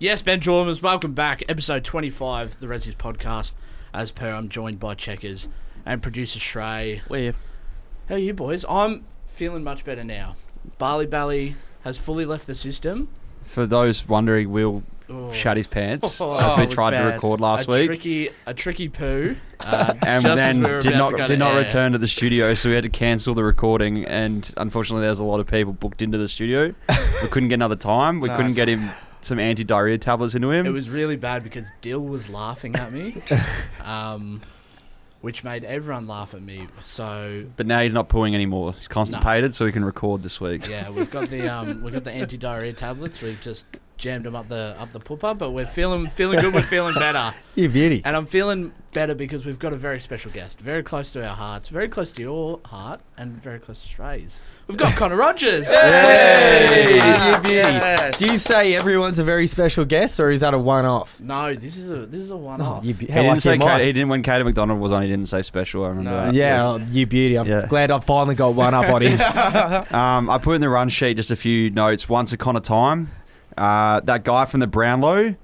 Yes, Ben Jormans, welcome back. Episode 25, the Ressies Podcast. As per, I'm joined by Checkers and producer Shrey. Where? How are you, boys? I'm feeling much better now. Bali has fully left the system. For those wondering, Will shat his pants as we tried to record last week. A tricky poo. And then did not return to the studio, so we had to cancel the recording. And unfortunately, there's a lot of people booked into the studio. We couldn't get another time. We couldn't get him some anti-diarrhea tablets into him. It was really bad because Dill was laughing at me, which made everyone laugh at me. So, but now he's not pooing anymore. He's constipated, so he can record this week. Yeah, we've got the anti-diarrhea tablets. We've just jammed them up the pooper, but we're feeling good. We're feeling better. You beauty. And I'm feeling better because we've got a very special guest, very close to our hearts, very close to your heart, and very close to Stray's. We've got Connor Rogers. Hey! You beauty. Yes. Do you say everyone's a very special guest, or is that a one-off? No, this is a one-off. He didn't when Katie McDonald was on. He didn't say special. I remember that. Yeah, so. You beauty. I'm glad I finally got one up on him. I put in the run sheet just a few notes. Once upon a time. That guy from the Brownlow,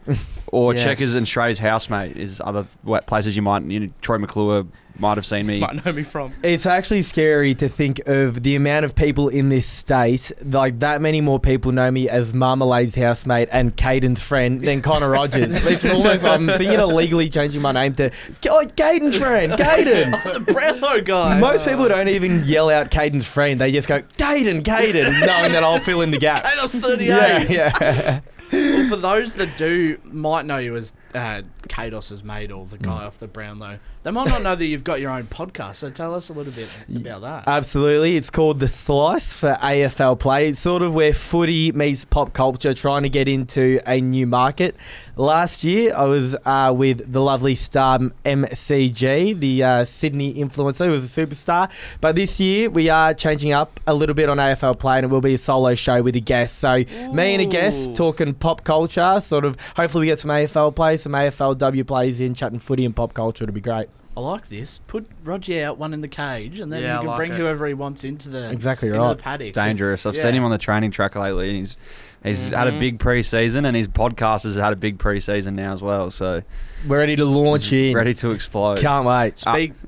or yes. Checkers and Shrey's housemate is other places you might. Troy McClure might have seen me. Might know me from. It's actually scary to think of the amount of people in this state. Like that many more people know me as Marmalade's housemate and Caden's friend than Connor Rogers. It's almost. I'm thinking of legally changing my name to Caden's friend. Caden, the Brownlow guy. Most people don't even yell out Caden's friend. They just go Caden, knowing that I'll fill in the gaps. Caden's 38. Yeah. Well, for those that might know you as Kados's mate or the guy off the Brownlow, they might not know that you've got your own podcast, so tell us a little bit about that. Absolutely. It's called The Slice for AFL Play. It's sort of where footy meets pop culture, trying to get into a new market. Last year, I was with the lovely star MCG, the Sydney influencer who was a superstar. But this year, we are changing up a little bit on AFL Play, and it will be a solo show with a guest. So me and a guest talking pop culture, sort of, hopefully we get some AFL Play, some AFLW plays in, chatting footy and pop culture. It'll be great. I like this. Put Roger out one in the cage, and then you can bring whoever he wants into the the paddock. It's dangerous. I've seen him on the training track lately, and he's had a big pre-season, and his podcast has had a big pre-season now as well. So we're ready to launch in. Ready to explode. Can't wait.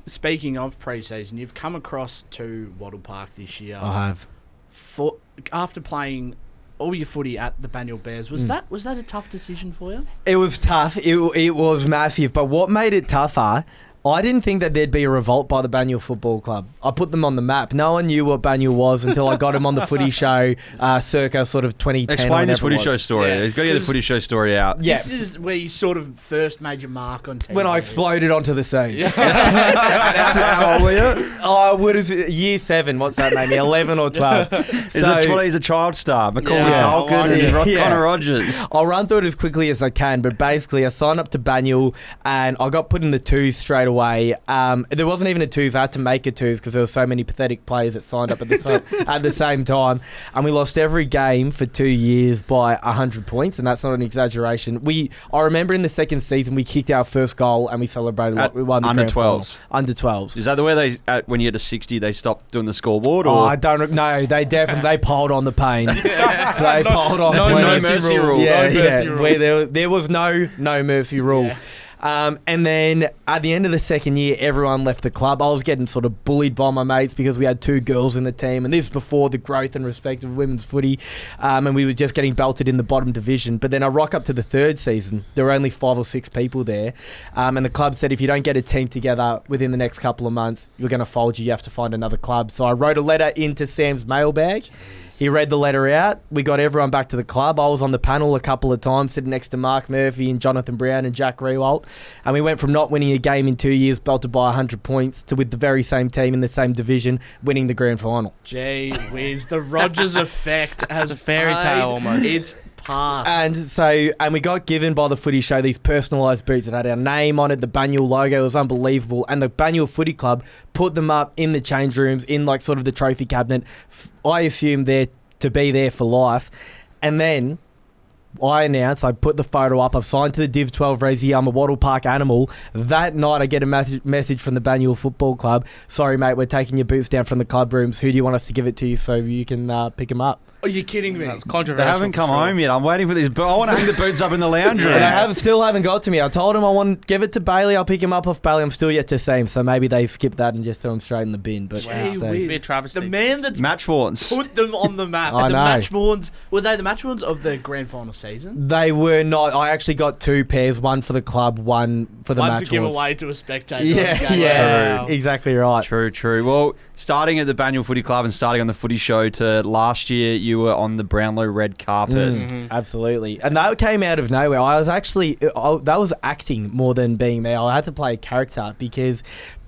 Speaking of pre-season, you've come across to Wattle Park this year. I have. After playing all your footy at the Banyule Bears, was that a tough decision for you? It was tough. It was massive. But what made it tougher, I didn't think that there'd be a revolt by the Banyule Football Club. I put them on the map. No one knew what Banyule was until I got him on the footy show circa sort of 2010. Explain this footy show story. Yeah, He's got to get the footy show story out. Yeah. This is where you sort of first made your mark on TV. When I exploded onto the scene. Yeah. How old were you? Oh, what is it? Year 7. What's that, maybe 11 or 12. He's a child star. Macaulay Culkin and Connor Rogers. I'll run through it as quickly as I can, but basically I signed up to Banyule and I got put in the 2s straight away. There wasn't even a 2s. I had to make a 2s because there were so many pathetic players that signed up at the same time, and we lost every game for 2 years by 100 points, and that's not an exaggeration. I remember in the second season we kicked our first goal and we celebrated like we won the under 12s. Under 12s. Is that the way when you get to 60 they stopped doing the scoreboard? Or? Oh, I don't know. They definitely they piled on the pain. They piled on. No mercy rule. Yeah. There was no mercy rule. Yeah. And then at the end of the second year, everyone left the club. I was getting sort of bullied by my mates because we had 2 girls in the team. And this was before the growth and respect of women's footy. And we were just getting belted in the bottom division. But then I rock up to the 3rd season. There were only 5 or 6 people there. And the club said, if you don't get a team together within the next couple of months, you're going to fold you. You have to find another club. So I wrote a letter into Sam's mailbag. He read the letter out. We got everyone back to the club. I was on the panel a couple of times, sitting next to Mark Murphy and Jonathan Brown and Jack Rewalt. And we went from not winning a game in 2 years, belted by 100 points, to with the very same team in the same division, winning the grand final. Gee whiz, the Rogers effect has a fairy tale almost. It's part. And we got given by the footy show these personalised boots that had our name on it. The Banyule logo was unbelievable. And the Banyule Footy Club put them up in the change rooms, in like sort of the trophy cabinet. I assume they're to be there for life. And then I announced, I put the photo up, I've signed to the Div 12 Resi, I'm a Wattle Park animal. That night I get a message from the Banyule Football Club. Sorry mate, we're taking your boots down from the club rooms. Who do you want us to give it to you so you can pick them up? Are you kidding me? That's controversial. They haven't come home yet. I'm waiting for these. But I want to hang the boots up in the lounge room. They still haven't got to me. I told them I want to give it to Bailey. I'll pick him up off Bailey. I'm still yet to see him, so maybe they skipped that and just threw him straight in the bin. But Gee so, whiz. Be a travesty. The man that's Matchworns. put them on the map. I The know. Matchworns. Were they the Matchworns of the grand final season? they were not. I actually got 2 pairs, one for the club, one for the One match to give wars. away to a spectator. Yeah, yeah, Wow. exactly right. True. Well, starting at the Banyule Footy Club and starting on the footy show to last year, you were on the Brownlow red carpet. Absolutely. And that came out of nowhere. I was actually, that was acting more than being me. I had to play a character because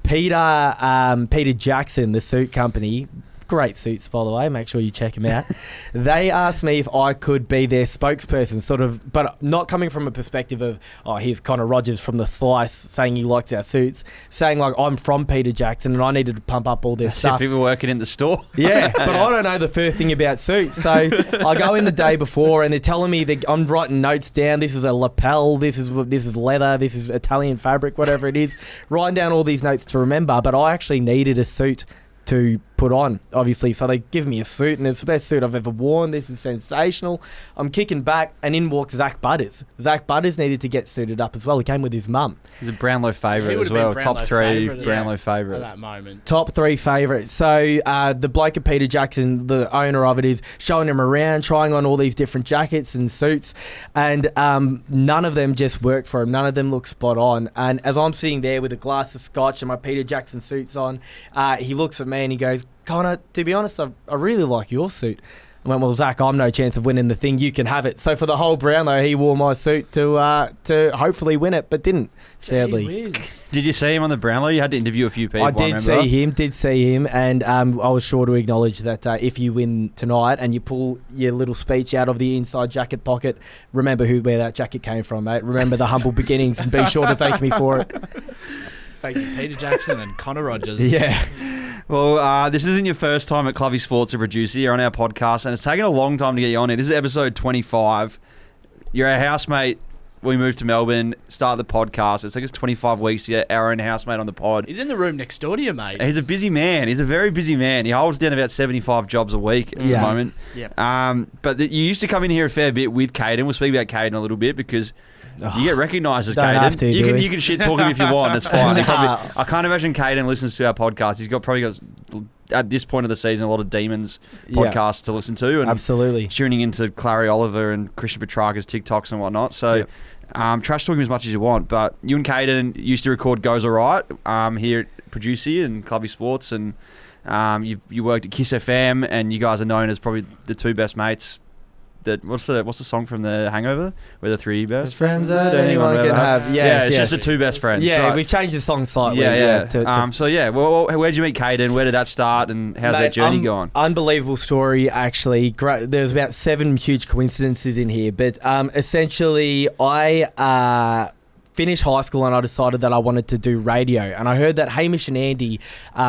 Peter Jackson, the suit company, great suits, by the way. Make sure you check them out. They asked me if I could be their spokesperson, sort of, but not coming from a perspective of, oh, here's Connor Rogers from the Slice saying he likes our suits, saying like I'm from Peter Jackson and I needed to pump up all their As if stuff. people working in the store. Yeah, but I don't know the first thing about suits. So I go in the day before and they're telling me that I'm writing notes down. This is a lapel. This is leather. This is Italian fabric, whatever it is. Writing down all these notes to remember. But I actually needed a suit to put on, obviously. So they give me a suit, and it's the best suit I've ever worn. This is sensational. I'm kicking back, and in walks Zach Butters. Zach Butters needed to get suited up as well. He came with his mum. He's a Brownlow He favourite would as have been well. Brownlow Top 3 favourite, yeah. Brownlow At favourite. that moment. Top 3 favourites. So the bloke at Peter Jackson, the owner of it, is showing him around, trying on all these different jackets and suits, and none of them just work for him. None of them look spot on. And as I'm sitting there with a glass of scotch and my Peter Jackson suits on, he looks at me and he goes, Connor, to be honest, I really like your suit. I went, well, Zach, I'm no chance of winning the thing. You can have it. So for the whole Brownlow, he wore my suit to hopefully win it, but didn't, sadly. Gee whiz. Did you see him on the Brownlow? You had to interview a few people. I did see him, and I was sure to acknowledge that if you win tonight and you pull your little speech out of the inside jacket pocket, remember where that jacket came from, mate. Remember the humble beginnings and be sure to thank me for it. Thank you, Peter Jackson and Connor Rogers. Yeah. Well, this isn't your first time at Clubby Sports to producer. You're on our podcast, and it's taken a long time to get you on here. This is episode 25. You're our housemate. We moved to Melbourne, start the podcast. It took us 25 weeks to get our own housemate on the pod. He's in the room next door to you, mate. He's a busy man. He's a very busy man. He holds down about 75 jobs a week at the moment. Yeah. But you used to come in here a fair bit with Caden. We'll speak about Caden a little bit because you get recognised as Don't have Caden. to, You do can we? you can shit talk him if you want. That's fine. He Nah. probably, I can't imagine Caden listens to our podcast. He's probably got at this point of the season a lot of Demons podcasts to listen to, and Absolutely. tuning into Clary Oliver and Christian Petrarca's TikToks and whatnot. So. Trash talk him as much as you want, but you and Caden used to record Goes Alright here at Producer and Clubby Sports, and you worked at Kiss FM, and you guys are known as probably the 2 best mates. What's the song from The Hangover? We're the 3 best friends that anyone can have. Yes, it's yes. just the 2 best friends. Yeah, right. we've changed the song slightly. Yeah. to Well, where'd you meet Caden? Where did that start, and how's that journey going? Unbelievable story, actually. Great. There's about 7 huge coincidences in here, but essentially, I finished high school and I decided that I wanted to do radio, and I heard that Hamish and Andy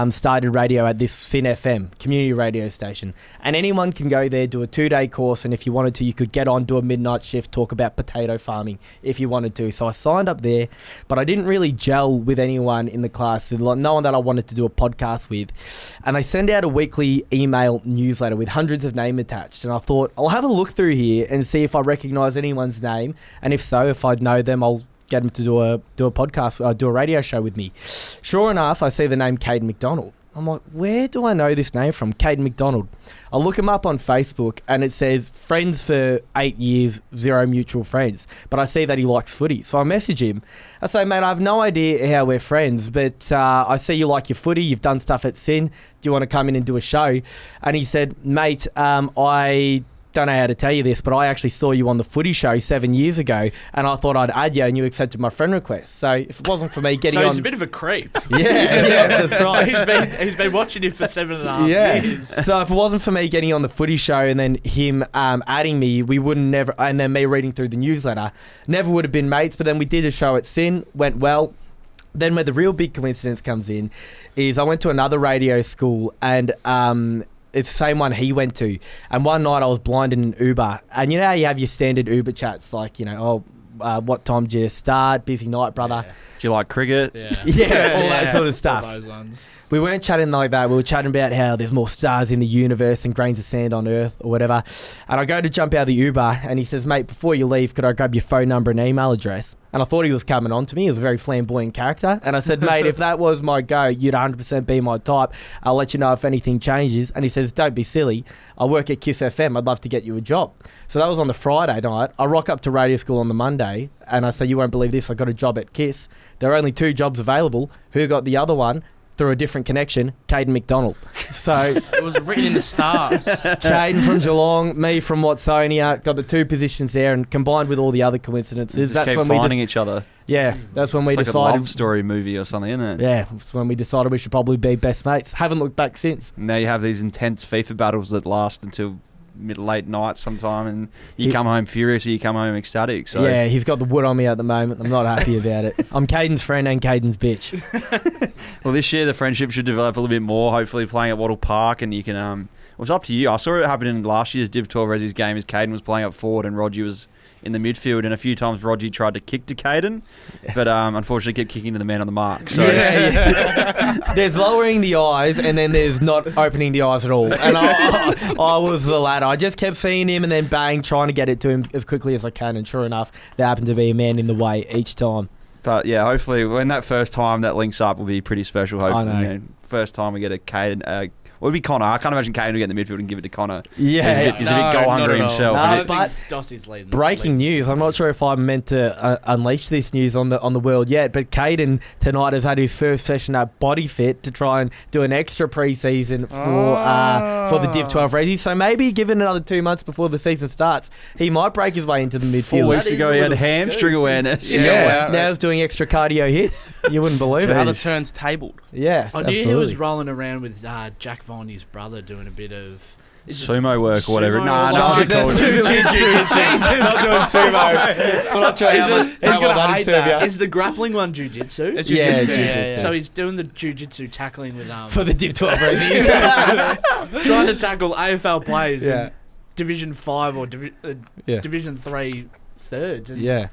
started radio at this Sin FM community radio station, and anyone can go there, do a 2-day course, and if you wanted to, you could get on, do a midnight shift, talk about potato farming if you wanted to. So I signed up there, but I didn't really gel with anyone in the class, no one that I wanted to do a podcast with, and they send out a weekly email newsletter with hundreds of names attached, and I thought I'll have a look through here and see if I recognise anyone's name, and if so, if I know them, I'll get him to do a podcast, do a radio show with me. Sure enough, I see the name Caden McDonald. I'm like, where do I know this name from? Caden McDonald. I look him up on Facebook and it says friends for 8 years, 0 mutual friends. But I see that he likes footy. So I message him. I say, mate, I have no idea how we're friends, but I see you like your footy. You've done stuff at Sin. Do you want to come in and do a show? And he said, mate, I don't know how to tell you this, but I actually saw you on the footy show 7 years ago, and I thought I'd add you, and you accepted my friend request. So if it wasn't for me getting on... So he's a bit of a creep. Yeah, that's right. He's been watching you for 7.5 years. So if it wasn't for me getting on the footy show and then him adding me, we wouldn't never, and then me reading through the newsletter, never would have been mates. But then we did a show at Sin, went well. Then where the real big coincidence comes in is I went to another radio school, and it's the same one he went to. And one night I was blind in an Uber. And you know how you have your standard Uber chats, like, what time do you start? Busy night, brother. Yeah. Do you like cricket? Yeah. All that sort of stuff. All those ones. We weren't chatting like that. We were chatting about how there's more stars in the universe than grains of sand on Earth or whatever. And I go to jump out of the Uber and he says, mate, before you leave, could I grab your phone number and email address? And I thought he was coming on to me. He was a very flamboyant character. And I said, mate, if that was my go, you'd 100% be my type. I'll let you know if anything changes. And he says, don't be silly. I work at Kiss FM. I'd love to get you a job. So that was on the Friday night. I rock up to radio school on the Monday and I say, you won't believe this. I got a job at Kiss. There are only 2 jobs available. Who got the other one? Through a different connection, Caden McDonald. So it was written in the stars. Caden from Geelong, me from Watsonia, got the 2 positions there, and combined with all the other coincidences, Just keep finding each other. Yeah, that's when we It's like decided. a love story movie or something, isn't it? Yeah, that's when we decided we should probably be best mates. Haven't looked back since. Now you have these intense FIFA battles that last until late night sometime, and you come home furious or you come home ecstatic. So yeah, he's got the wood on me at the moment. I'm not happy about it. I'm Caden's friend and Caden's bitch. Well, this year the friendship should develop a little bit more. Hopefully, playing at Wattle Park, and you can. It was up to you. I saw it happen in last year's Div 12 Ressies game as Caden was playing up forward and Roger was in the midfield, and a few times Roger tried to kick to Caden, but unfortunately kept kicking to the man on the mark. So There's lowering the eyes and then there's not opening the eyes at all. And I was the latter. I just kept seeing him and then bang, trying to get it to him as quickly as I can, and sure enough, there happened to be a man in the way each time. But yeah, hopefully when that first time that links up will be pretty special. Hopefully, I know. First time we get a Caden. What would be Connor? I can't imagine Caden will get in the midfield and give it to Connor. Yeah, He's a bit goal hungry himself. No, But but Dossie's leading. breaking news. I'm not sure if I'm meant to unleash this news on the world yet, but Caden tonight has had his first session at Body Fit to try and do an extra pre-season for the Div 12 Ressies. So maybe given another 2 months before the season starts, he might break his way into the midfield. 4 weeks That is ago a he had little hamstring scoop. awareness. Yeah, now he's doing extra cardio hits. You wouldn't believe Other it. turns tabled. Yes, I knew he absolutely. was rolling around with Jack Vonnie's brother doing a bit of Sumo work or whatever. Sumo Nah, or no, something? it's called He's not doing sumo. We're not sure Is how it- much- he's how well gonna that hate is Serbia. that. Is the grappling one jiu-jitsu? It's Yeah, jiu-jitsu. jiu-jitsu. So he's doing the jiu-jitsu tackling with For the Div 12 Ressies. trying to tackle AFL players Yeah. in Division 5 or Yeah. Division 3 thirds. And Yeah.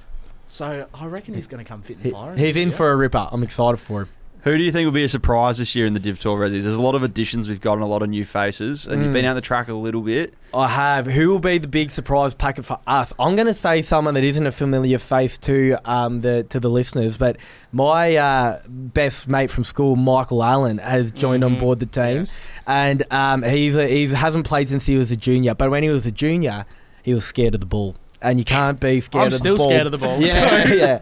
So I reckon he's going to come fit and fire. He's in for a ripper. I'm excited for him. Who do you think will be a surprise this year in the Div 12 Ressies? There's a lot of additions we've got and a lot of new faces, and you've been out the track a little bit. I have. Who will be the big surprise packet for us? I'm going to say someone that isn't a familiar face to the listeners, but my best mate from school, Michael Allen, has joined on board the team, and he hasn't played since he was a junior. But when he was a junior, he was scared of the ball, and you can't be scared I'm of still the ball. scared of the ball. Yeah, yeah.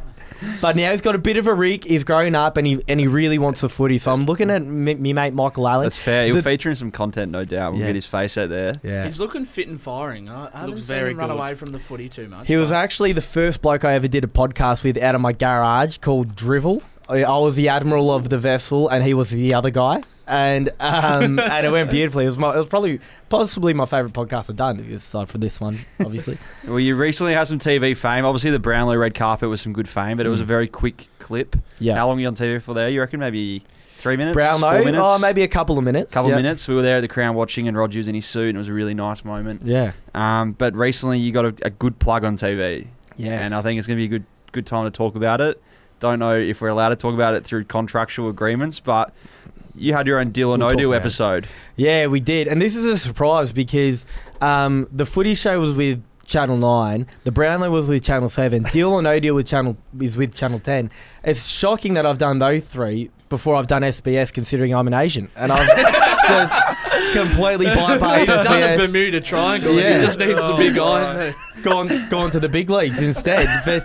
But now he's got a bit of a rig. He's grown up and he really wants a footy. So I'm looking at me mate Michael Allen. That's fair. He'll feature in some content, no doubt. We'll Yeah. get his face out there. Yeah. He's looking fit and firing. I haven't Looks seen very him run good. away from the footy too much. He was but actually the first bloke I ever did a podcast with out of my garage called Drivel. I was the admiral of the vessel and he was the other guy. And and it went beautifully. It was possibly my favourite podcast I've done, aside from this one, obviously. Well, you recently had some TV fame. Obviously, the Brownlow red carpet was some good fame, but it was a very quick clip. Yeah. How long were you on TV for there? You reckon maybe 3 minutes? Brownlow? 4 minutes? Oh, maybe a couple of minutes. Couple Yeah. of minutes. We were there at the Crown watching, and Roger was in his suit, and it was a really nice moment. Yeah. But recently, you got a good plug on TV. Yes. And I think it's going to be a good time to talk about it. Don't know if we're allowed to talk about it through contractual agreements, but you had your own deal or We'll no talk deal about it. episode. Yeah, we did. And this is a surprise because the footy show was with Channel 9, the Brownlow was with Channel 7, Deal or No Deal is with Channel 10. It's shocking that I've done those three before I've done SBS, considering I'm an Asian. And I've just completely bypassed he's done the SBS. Bermuda Triangle. Yeah. And he just needs the big eye in there. Gone to the big leagues instead. But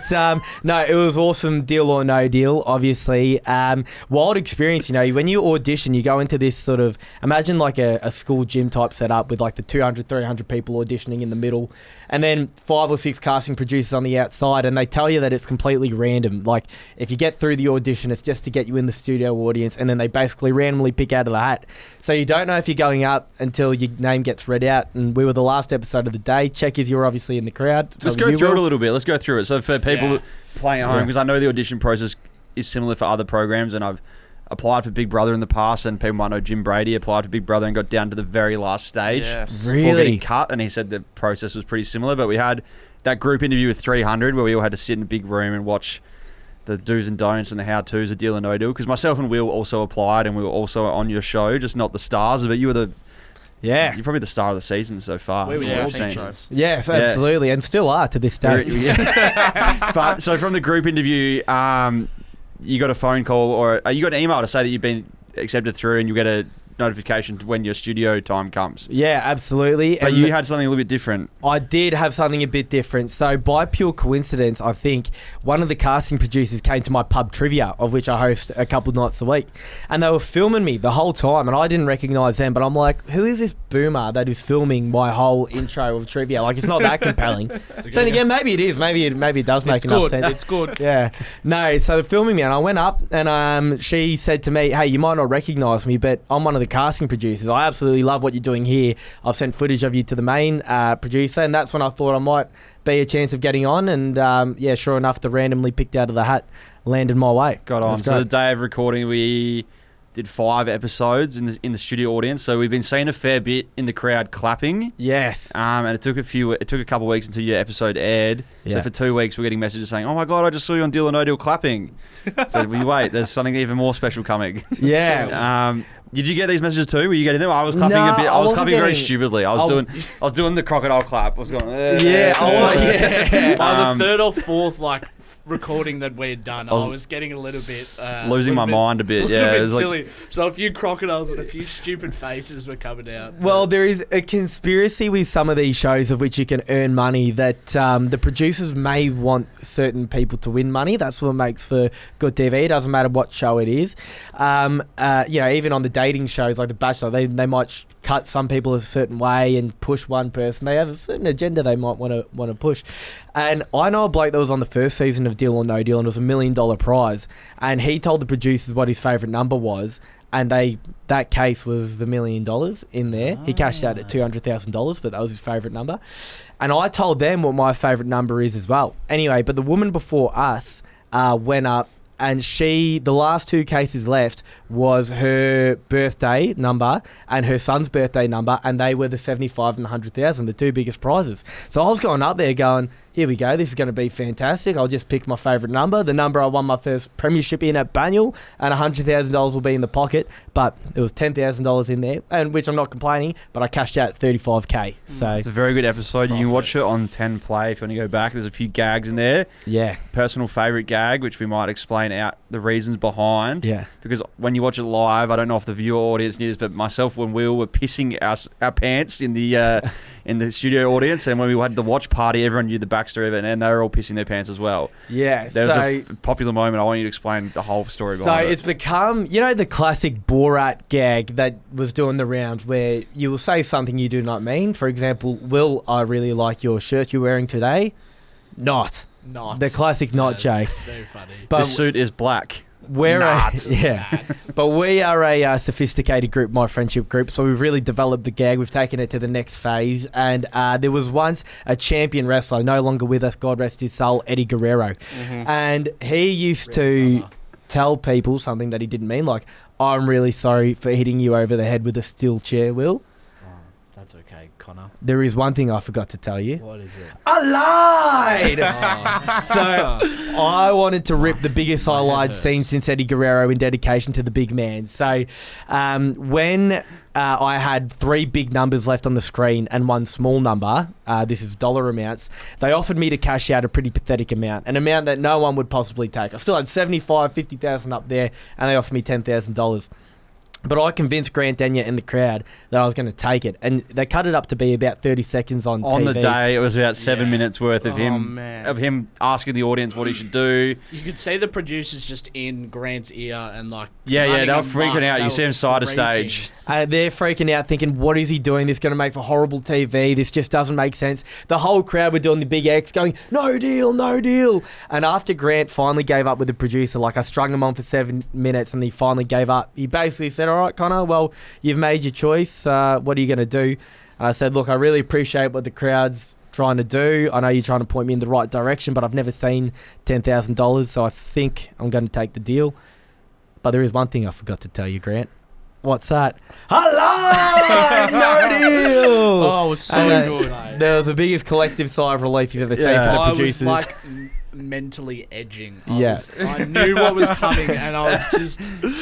no, it was awesome. Deal or no deal, obviously. Wild experience, when you audition, you go into this sort of, imagine like a school gym type setup with like the 200, 300 people auditioning in the middle, and then 5 or 6 casting producers on the outside, and they tell you that it's completely random. Like, if you get through the audition, it's just to get you in the studio audience, and then they basically randomly pick out of the hat. So you don't know if you're going up until your name gets read out, and we were the last episode of the day. Checkers, you were obviously in the crowd. Let's So go you through were. it a little bit. Let's go through it. So for people Yeah. playing at home, because I know the audition process is similar for other programs, and I've applied for Big Brother in the past, and people might know Jim Brady applied for Big Brother and got down to the very last stage before getting cut, and he said the process was pretty similar. But we had that group interview with 300 where we all had to sit in a big room and watch the do's and don'ts and the how-tos of Deal or No Deal, because myself and Will also applied, and we were also on your show, just not the stars of it. You were you're probably the star of the season so far. We were all features. Yes, absolutely, and still are to this day. But so from the group interview, you got a phone call or you got an email to say that you've been accepted through, and you get a notification when your studio time comes. Yeah, absolutely. But you had something a little bit different. I did have something a bit different. So by pure coincidence, I think one of the casting producers came to my pub trivia, of which I host a couple nights a week, and they were filming me the whole time, and I didn't recognise them, but I'm like, who is this boomer that is filming my whole intro of trivia? Like, it's not that compelling. Then again, maybe it is. Maybe it does make enough sense. It's good. Yeah. No, so they're filming me, and I went up, and she said to me, hey, you might not recognise me, but I'm one of the casting producers. I absolutely love what you're doing here. I've sent footage of you to the main producer, and that's when I thought I might be a chance of getting on, and sure enough, the randomly picked out of the hat landed my way. Got on. So the day of recording, we did 5 episodes in the studio audience, so we've been seeing a fair bit in the crowd clapping. Yes. And it took a couple of weeks until your episode aired. Yeah. So for 2 weeks we're getting messages saying, oh my god, I just saw you on Deal or No Deal clapping. So we wait, there's something even more special coming. Yeah. Did you get these messages too? Were you getting them? I was clapping a bit. I was clapping very stupidly. I was doing the crocodile clap. I was going. By the third or fourth recording that we had done, I was getting a little bit losing my mind a bit. Yeah, it was silly. So a few crocodiles and a few stupid faces were coming out. Well, there is a conspiracy with some of these shows of which you can earn money that the producers may want certain people to win money. That's what makes for good TV. It doesn't matter what show it is. Even on the dating shows like The Bachelor, they might cut some people a certain way and push one person. They have a certain agenda they might want to push. And I know a bloke that was on the first season of Deal or No Deal, and it was $1 million prize. And he told the producers what his favourite number was, and that case was the $1 million in there. He cashed out at $200,000, but that was his favourite number. And I told them what my favourite number is as well. Anyway, but the woman before us went up, and the last 2 cases left was her birthday number and her son's birthday number, and they were the 75 and 100,000, the 2 biggest prizes. So I was going up there going, here we go, this is going to be fantastic. I'll just pick my favourite number, the number I won my first premiership in at Banyul, and $100,000 will be in the pocket. But it was $10,000 in there, and which I'm not complaining, but I cashed out $35K. So it's a very good episode. You can watch it on 10 Play if you want to go back. There's a few gags in there. Yeah. Personal favourite gag, which we might explain out the reasons behind. Yeah. Because when you watch it live, I don't know if the viewer audience knew this, but myself and Will were pissing our pants in the studio audience, and when we had the watch party, everyone knew the backstory of it, and they were all pissing their pants as well. Yeah. There was a popular moment. I want you to explain the whole story behind it. So it's become, the classic Borat gag that was doing the rounds where you will say something you do not mean. For example, Will, I really like your shirt you're wearing today. Not. The classic not joke. Very funny. But the suit is black. But we are a sophisticated group, my friendship group, so we've really developed the gag. We've taken it to the next phase, and there was once a champion wrestler, no longer with us, God rest his soul, Eddie Guerrero, and he used to tell people something that he didn't mean, like, I'm really sorry for hitting you over the head with a steel chair, Will. That's okay, Connor. There is one thing I forgot to tell you. What is it? I lied! So I wanted to rip the biggest highlight scene since Eddie Guerrero in dedication to the big man. So when I had 3 big numbers left on the screen and 1 small number, this is dollar amounts, they offered me to cash out a pretty pathetic amount, an amount that no one would possibly take. I still had 75, 50,000 up there, and they offered me $10,000. But I convinced Grant Denyer and the crowd that I was going to take it. And they cut it up to be about 30 seconds on TV. On the day, it was about 7 minutes worth of him asking the audience what he should do. You could see the producers just in Grant's ear and they were freaking out. You see him side of stage. They're freaking out thinking, what is he doing? This is going to make for horrible TV. This just doesn't make sense. The whole crowd were doing the big X going, no deal, no deal. And after Grant finally gave up with the producer, I strung him on for 7 minutes and he finally gave up. He basically said, all right, Connor, well, you've made your choice. What are you going to do? And I said, look, I really appreciate what the crowd's trying to do. I know you're trying to point me in the right direction, but I've never seen $10,000, so I think I'm going to take the deal. But there is one thing I forgot to tell you, Grant. What's that? Hello! No deal! Oh, it was so good. There was the biggest collective sigh of relief you've ever seen from the I producers. was like mentally edging. Yeah. I knew what was coming, and I was just when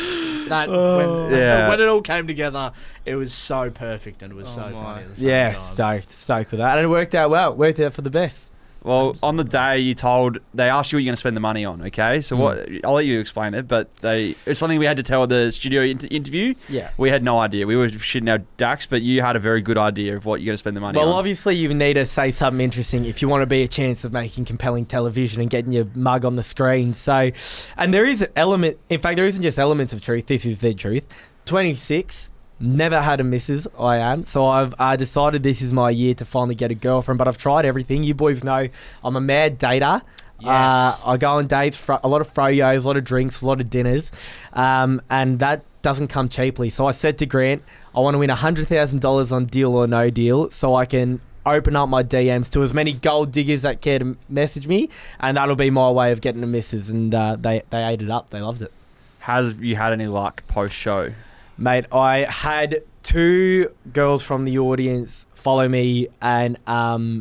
it all came together, it was so perfect and it was so funny at the same time. Stoked with that. And it worked out well. It worked out for the best. Well, on the day they asked you what you're going to spend the money on, okay? So what? I'll let you explain it, but it's something we had to tell at the studio interview. Yeah. We had no idea. We were shitting our ducks, but you had a very good idea of what you're going to spend the money on. Well, obviously you need to say something interesting if you want to be a chance of making compelling television and getting your mug on the screen. So, and there is an element, in fact, there isn't just elements of truth, this is the truth. 26, never had a missus, I am. So I decided this is my year to finally get a girlfriend, but I've tried everything. You boys know I'm a mad dater. Yes. I go on dates, a lot of froyos, a lot of drinks, a lot of dinners, and that doesn't come cheaply. So I said to Grant, I want to win $100,000 on Deal or No Deal so I can open up my DMs to as many gold diggers that care to message me, and that'll be my way of getting a missus. And they ate it up. They loved it. Have you had any luck post-show? Mate, I had 2 girls from the audience follow me and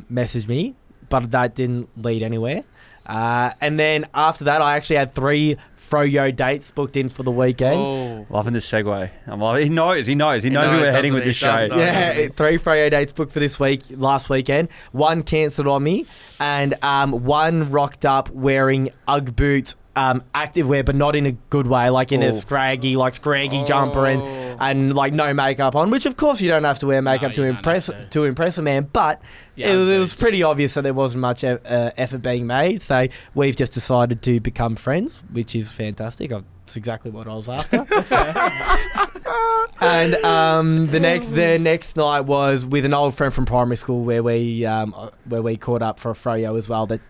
message me, but that didn't lead anywhere. And then after that, I actually had 3 froyo dates booked in for the weekend. Oh. Loving this segue. I'm loving. He knows where we're heading with this show. Yeah, 3 froyo dates booked for last weekend. 1 cancelled on me, and 1 rocked up wearing Ugg boots. Active wear, but not in a good way, like in a scraggy jumper and like no makeup on. Which of course you don't have to wear makeup to impress a man, but it was pretty obvious that there wasn't much effort being made. So we've just decided to become friends, which is fantastic. That's exactly what I was after. And the next night was with an old friend from primary school where we caught up for a froyo as well. That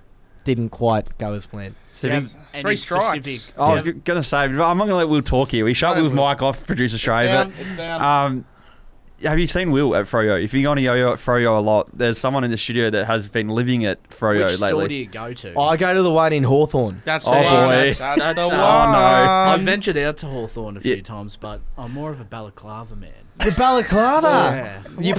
didn't quite go as planned. Yes. 3 strikes. I was going to say, I'm not going to let Will talk here. We shut Will's mic off, producer Shay. It's down. Have you seen Will at Froyo? If you go on a yo-yo at Froyo a lot, there's someone in the studio that has been living at Froyo Which lately. store do you go to? I go to the one in Hawthorne. That's Oh, the boy. one. That's the one. Oh, no. I've ventured out to Hawthorne a few times, but I'm more of a balaclava man. The balaclava. Yeah. You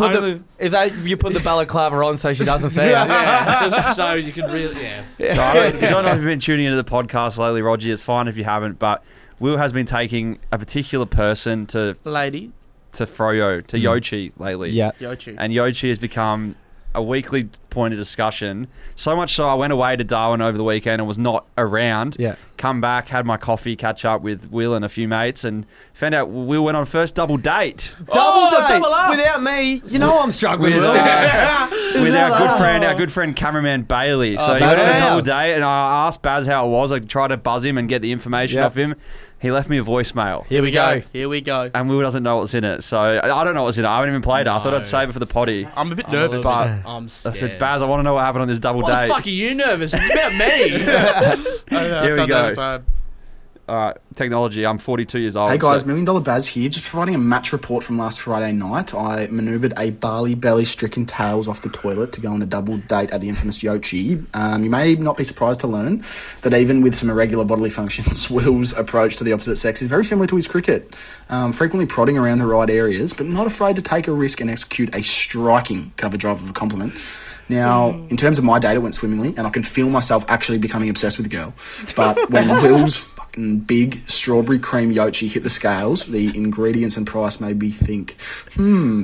put the balaclava on so she doesn't see it. Yeah, just so you can really, So I don't know if you've been tuning into the podcast lately, Roger. It's fine if you haven't, but Will has been taking a particular person to Froyo, to Yochi lately. Yeah. Yochi. And Yochi has become a weekly point of discussion. So much so I went away to Darwin over the weekend and was not around. Yeah. Come back, had my coffee, catch up with Will and a few mates, and found out Will went on first double date. Double up. Without me. You know I'm struggling with with our good friend cameraman Bailey. So he went on a double date, and I asked Baz how it was. I tried to buzz him and get the information off him. He left me a voicemail. Here we go. And Will doesn't know what's in it. So I don't know what's in it. I haven't even played it. I thought I'd save it for the potty. I'm a bit nervous. But I'm scared. I said, Baz, I want to know what happened on this double Why date. the fuck are you nervous? It's about me. Here we go. All right, technology. I'm 42 years old. Hey guys, $1 Million Baz here. Just providing a match report from last Friday night. I manoeuvred a Bali belly-stricken tails off the toilet to go on a double date at the infamous Yochi. You may not be surprised to learn that even with some irregular bodily functions, Will's approach to the opposite sex is very similar to his cricket. Frequently prodding around the right areas, but not afraid to take a risk and execute a striking cover drive of a compliment. Now, in terms of my date, it went swimmingly, and I can feel myself actually becoming obsessed with the girl. But when Will's fucking big strawberry cream Yochi hit the scales, the ingredients and price made me think,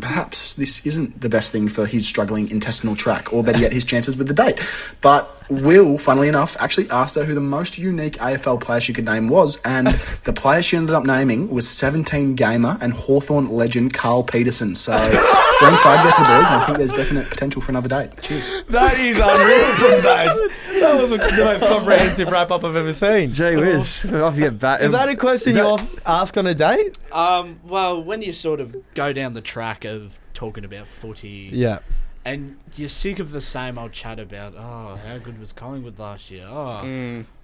perhaps this isn't the best thing for his struggling intestinal tract, or better yet, his chances with the date. But Will, funnily enough, actually asked her who the most unique AFL player she could name was, and the player she ended up naming was 17 gamer and Hawthorn legend Carl Peterson. So, green flag there for the boys, and I think there's definite potential for another date. Cheers. That is unreal from Baz. That was the most comprehensive wrap-up I've ever seen. Gee whiz. I have to get back. Is that a question you ask on a date? Well, when you sort of go down the track of talking about footy, and you're sick of the same old chat about, how good was Collingwood last year?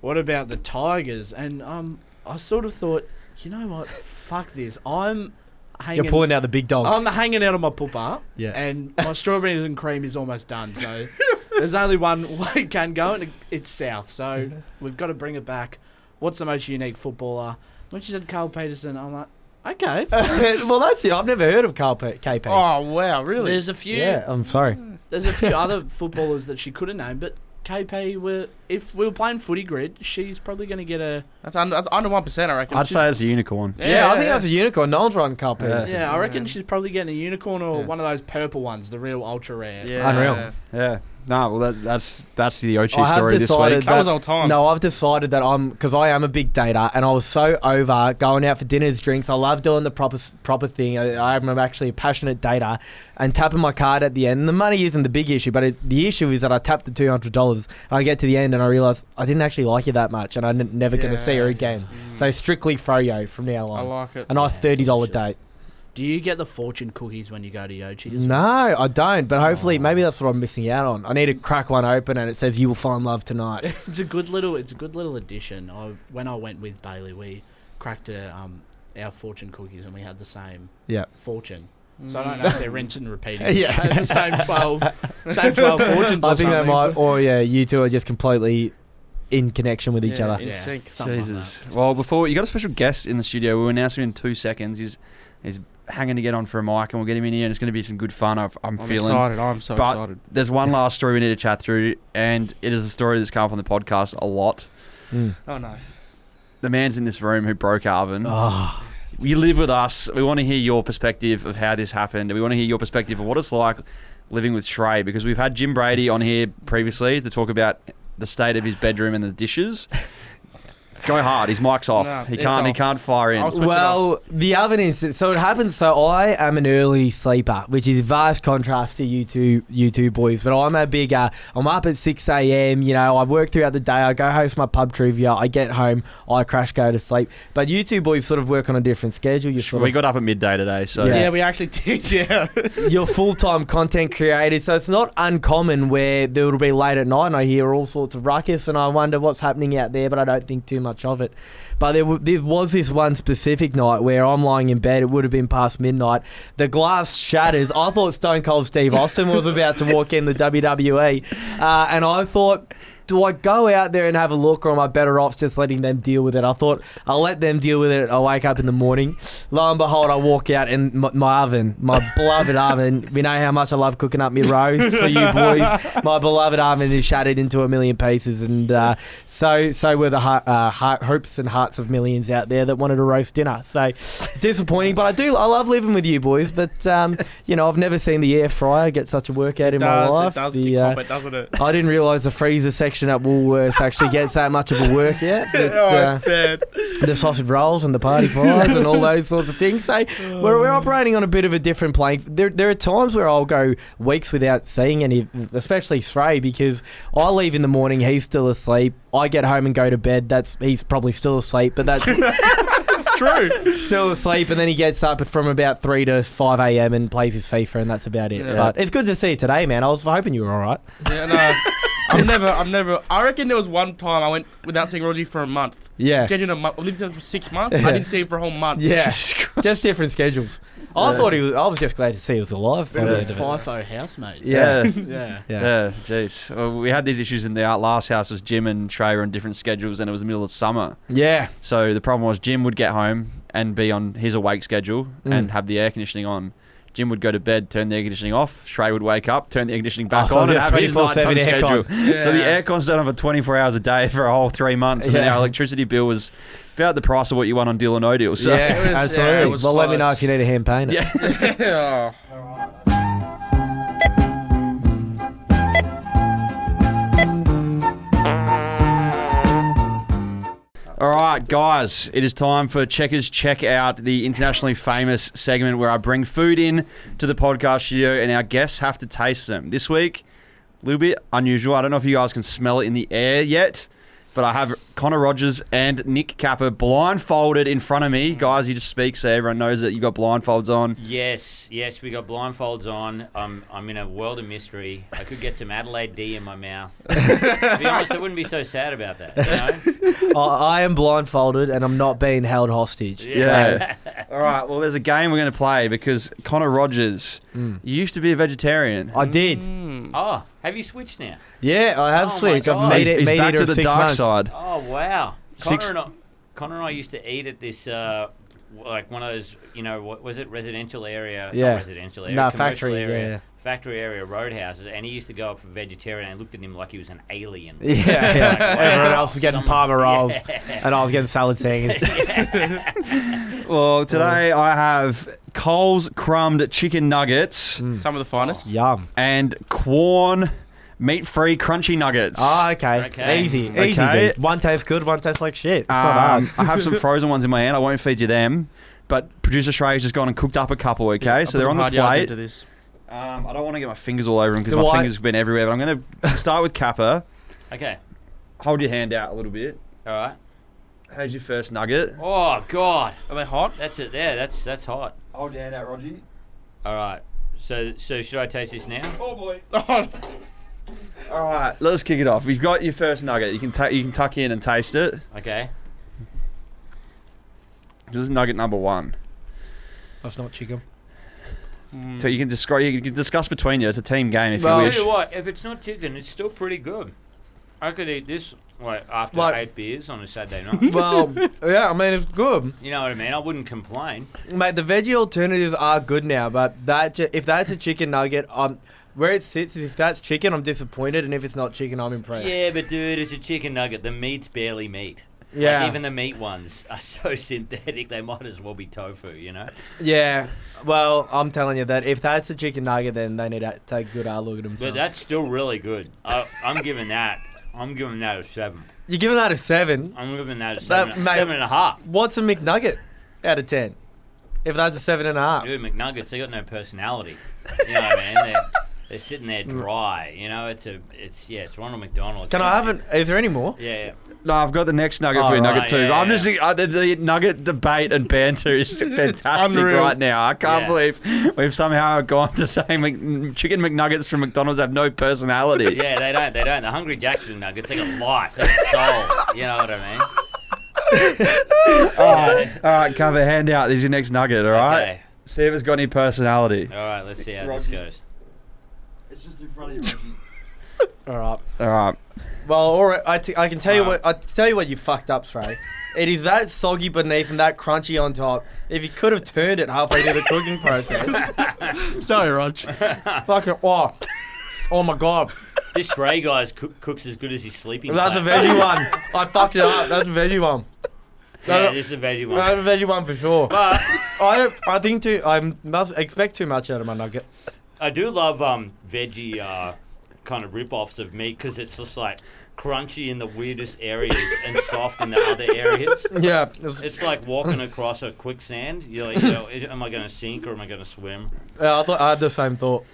What about the Tigers? And I sort of thought, you know what? Fuck this. You're pulling out the big dog. I'm hanging out on my pooper, and my strawberries and cream is almost done. So there's only one way it can go, and it's south. So we've got to bring it back. What's the most unique footballer? when she said Carl Peterson, I'm like, okay. Well, that's it. I've never heard of KP. Oh, wow, really? There's a few. Yeah, I'm sorry. There's a few other footballers that she could have named, but KP, if we were playing footy grid, she's probably going to get a... That's under 1%, I reckon. I'd say it's a unicorn. Yeah, I think that's a unicorn. No one's running KP. Yeah, I reckon she's probably getting a unicorn or one of those purple ones, the real ultra rare. Yeah. Unreal. Yeah. No, well, that's the Ochi I have story this decided week. That was on time. No, I've decided that because I am a big dater, and I was so over going out for dinners, drinks. I love doing the proper thing. I'm actually a passionate dater, and tapping my card at the end. The money isn't the big issue, but the issue is that I tapped the $200, and I get to the end, and I realise I didn't actually like you that much, and I'm never going to see her again. So strictly froyo from now on. I like it. A nice $30 date. Do you get the fortune cookies when you go to Yochi? No, I don't. But hopefully, maybe that's what I'm missing out on. I need to crack one open, and it says you will find love tonight. It's a good little addition. When I went with Bailey, we cracked our fortune cookies, and we had the same fortune. So I don't know if they're rinsing and repeating. The same 12 fortunes. I think that might. Or you two are just completely in connection with each other. In sync. Jesus. Well, before you got a special guest in the studio. We'll announce him in 2 seconds. He's hanging to get on for a mic, and we'll get him in here, and it's going to be some good fun. I'm feeling excited. I'm so excited. There's one last story we need to chat through, and it is a story that's come up on the podcast a lot. Oh no. The man's in this room who broke Arvin. Oh. You live with us. We want to hear your perspective of how this happened. We want to hear your perspective of what it's like living with Shrey, because we've had Jim Brady on here previously to talk about the state of his bedroom and the dishes. Go hard. His mic's off. No, He can't fire in. Well, the other instance. So it happens. So I am an early sleeper, which is vast contrast to you two boys. But I'm a big. I'm up at 6 a.m. You know, I work throughout the day. I go host my pub trivia. I get home. I crash, go to sleep. But you two boys sort of work on a different schedule. We got up at midday today, so yeah, we actually did. Yeah, you're full-time content creators, so it's not uncommon where there will be late at night and I hear all sorts of ruckus and I wonder what's happening out there, but I don't think too much of it. But there was this one specific night where I'm lying in bed. It would have been past midnight. The glass shatters. I thought Stone Cold Steve Austin was about to walk in the WWE, and I thought, do I go out there and have a look, or am I better off just letting them deal with it? I thought I'll let them deal with it. I wake up in the morning. Lo and behold, I walk out and my oven, my beloved oven, we know how much I love cooking up my roast for you boys. My beloved oven is shattered into a million pieces, and so were the hopes and hearts of millions out there that wanted a roast dinner. So disappointing, but I love living with you boys. But I've never seen the air fryer get such a workout in my life. It does kick up it, doesn't it? I didn't realise the freezer section at Woolworths actually gets that much of a workout. It's bad. The sausage rolls and the party pies and all those sorts of things. So we're operating on a bit of a different plane. There are times where I'll go weeks without seeing any, especially Shrey, because I leave in the morning, he's still asleep. I get home and go to bed. He's probably still asleep, but that's It's true. Still asleep, and then he gets up from about 3 to 5 a.m. and plays his FIFA, and that's about it. Yeah. But it's good to see you today, man. I was hoping you were all right. Yeah, no. I'm never. I reckon there was one time I went without seeing Rogie for a month. Yeah. Genuine a month. I lived there for 6 months. I didn't see him for a whole month. Yeah. Just different schedules. I thought I was just glad to see he was alive. FIFO housemate. Yeah. Yeah, jeez. Well, we had these issues in the last house. Was Jim and Trey were on different schedules, and it was the middle of summer. Yeah. So the problem was Jim would get home and be on his awake schedule and have the air conditioning on. Jim would go to bed, turn the air conditioning off. Shrey would wake up, turn the air conditioning back on, and have his nighttime schedule. Yeah. So the aircon's done for 24 hours a day for a whole 3 months, and then our electricity bill was about the price of what you won on Deal or No Deal. So absolutely. Well, let me know if you need a hand painter. Yeah. All right, guys, it is time for Checkers Check Out, the internationally famous segment where I bring food in to the podcast studio and our guests have to taste them. This week, a little bit unusual. I don't know if you guys can smell it in the air yet, but I have Connor Rogers and Nick Capper blindfolded in front of me. Guys, you just speak so everyone knows that you got blindfolds on. Yes, we got blindfolds on. I'm in a world of mystery. I could get some Adelaide D in my mouth. To be honest, I wouldn't be so sad about that. You know? I am blindfolded and I'm not being held hostage. Yeah. All right, well, there's a game we're going to play because Connor Rogers, you used to be a vegetarian. I did. Oh, have you switched now? Yeah, I have Oh my switched. God. I've made it. He's back to the 6 dark months. side. Oh, wow. Connor and I used to eat at this, like one of those, what was it, residential area? Yeah. Not residential area. No, commercial factory, area. yeah. Factory area roadhouses, and he used to go up for vegetarian and looked at him like he was an alien. Yeah. Like, wow, Everyone else was getting Parma rolls, Yeah. and I was getting salad sandwiches. Well, today I have Coles crumbed chicken nuggets Some of the finest. Yum. and Quorn meat-free crunchy nuggets. Oh, okay. Okay. Easy. Okay. Dude. One tastes good, one tastes like shit. It's not hard. I have some frozen ones in my hand. I won't feed you them. But producer Shrey's just gone and cooked up a couple, okay? So they're on the plate. This. I don't want to get my fingers all over them because Do my I- fingers have been everywhere. But I'm going to start with Capper. Okay. Hold your hand out a little bit. All right. How's your first nugget? Oh God. Are they hot? That's it. There. That's hot. Hold your hand out, Rogie. All right. So should I taste this now? Oh boy. All right, let's kick it off. You've got your first nugget. You can tuck in and taste it. Okay. This is nugget number 1. That's not chicken. So you can discuss between you. It's a team game if Well- you I'll wish. tell you what. If it's not chicken, it's still pretty good. I could eat this after Like- 8 beers on a Saturday night. Well, yeah, I mean, it's good. You know what I mean? I wouldn't complain. Mate, the veggie alternatives are good now, but if that's a chicken nugget, where it sits is if that's chicken, I'm disappointed, and if it's not chicken, I'm impressed. Yeah, but dude, it's a chicken nugget. The meat's barely meat. Yeah. Like, even the meat ones are so synthetic, they might as well be tofu, Yeah. Well, I'm telling you that if that's a chicken nugget, then they need to take a good look at themselves. But that's still really good. I'm giving that a 7. You're giving that a 7. I'm giving that a That- 7, mate- 7.5. What's a McNugget out of 10? If that's a 7.5. Dude, McNuggets, they got no personality. You know what I mean? They're sitting there dry. It's Ronald McDonald. Can I have it? Is there any more? Yeah. No, I've got the next nugget Oh, for you, right, nugget 2. yeah, I'm yeah. just the nugget debate and banter is fantastic unreal. right now. I can't Yeah. believe we've somehow gone to saying chicken McNuggets from McDonald's have no personality. Yeah, they don't. The Hungry Jack's nuggets, they got life, they got soul. You know what I mean? All right, cover hand out. There's your next nugget, all right? Okay. See if it's got any personality. All right, let's see how this Roger. goes. It's just in front of you, Rogie. All right. All right. Well, all right. I can tell you what. I tell you what you fucked up, Trey. It is that soggy beneath and that crunchy on top. If you could have turned it halfway through the cooking process. Sorry, Rog. Fucking oh my god. This Shrey guy's cooks as good as his sleeping That's a plan. veggie one. I fucked it up. That's a veggie one. Yeah, this is a veggie one. That's a veggie one for sure. But I think I must expect too much out of my nugget. I do love veggie kind of rip-offs of meat because it's just like crunchy in the weirdest areas and soft in the other areas. Yeah. It's like walking across a quicksand. You're like, am I going to sink or am I going to swim? Yeah, I had the same thought.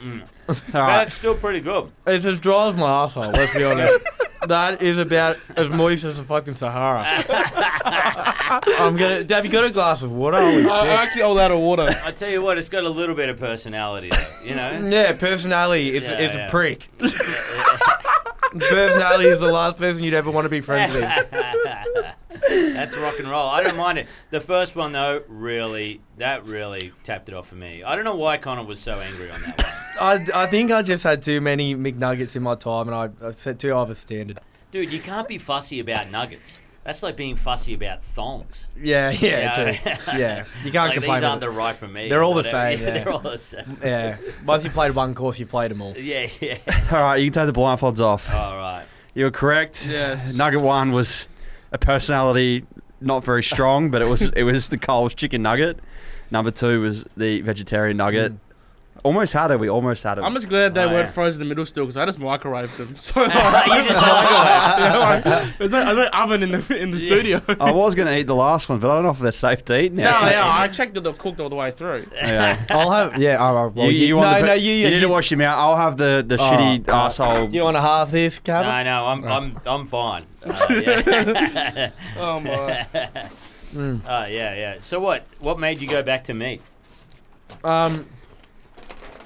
All But right. it's still pretty good. It's as dry as my asshole, let's be honest. That is about as moist as the fucking Sahara. Have you got a glass of water? Holy I shit. actually all out of water. I tell you what, it's got a little bit of personality, though. You know. Yeah, personality. It's Yeah. a prick. Personality is the last person you'd ever want to be friends with. That's rock and roll. I don't mind it. The first one though, really tapped it off for me. I don't know why Connor was so angry on that one. I think I just had too many McNuggets in my time, and I set too high of a standard. Dude, you can't be fussy about nuggets. That's like being fussy about thongs. Yeah, true. Yeah. Yeah, you can't Like, complain. these aren't About the right for me. They're all the whatever. same, yeah. They're all the same. yeah, once you played one course, you played them all. Yeah. All right, you can take the blindfolds off. All right. You were correct. Yes. Nugget 1 was a personality not very strong, but it was the Coles chicken nugget. Number 2 was the vegetarian nugget. Almost had it. We almost had it. I'm just glad they Oh, weren't yeah. frozen in the middle still because I just microwaved them. So You just there's no oven in the studio. I was going to eat the last one, but I don't know if they're safe to eat now. No, yeah, I checked that they're cooked all the way through. Yeah. I'll have. Yeah. Well, you want you need to wash your mouth. I'll have the shitty Oh, asshole. Do you want to half this, Cav? No, I'm fine. Yeah. Oh my. Yeah. So what made you go back to meat?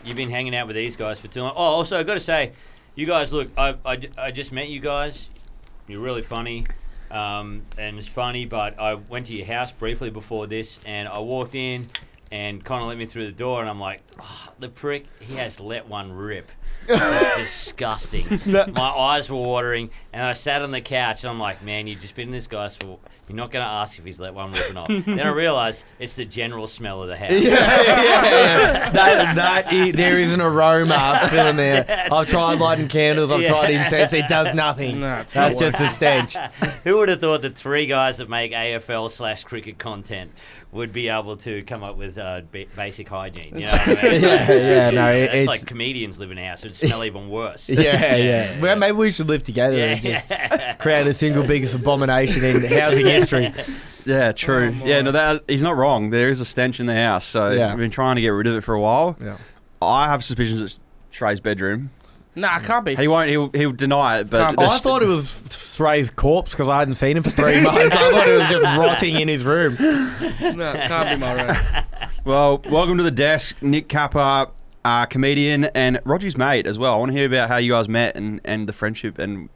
You've been hanging out with these guys for too long. Oh, also, I got to say, you guys, look, I just met you guys. You're really funny. And it's funny, but I went to your house briefly before this, and I walked in, and Connor let me through the door, and I'm like, oh, the prick, he has let one rip. It's disgusting. My eyes were watering, and I sat on the couch, and I'm like, man, you've just been in this guy's for. You're not going to ask if he's let one rip or not. Then I realised it's the general smell of the house. There is an aroma filling there. I've tried lighting candles. I've tried incense. It does nothing. That's just a stench. Who would have thought that three guys that make AFL/cricket content would be able to come up with basic hygiene? You know what I mean? It's like comedians live in a house. It'd smell even worse. Yeah. Well, maybe we should live together and just create the single biggest abomination in housing history. Yeah, true. He's not wrong. There is a stench in the house, so I've been trying to get rid of it for a while. Yeah. I have suspicions it's Trey's bedroom. Nah, it can't be. He won't. He'll deny it. But I thought it was Trey's corpse because I hadn't seen him for 3 months. I thought it was just rotting in his room. No, it can't be my room. Well, welcome to the desk, Nick Capper, comedian, and Roger's mate as well. I want to hear about how you guys met and the friendship and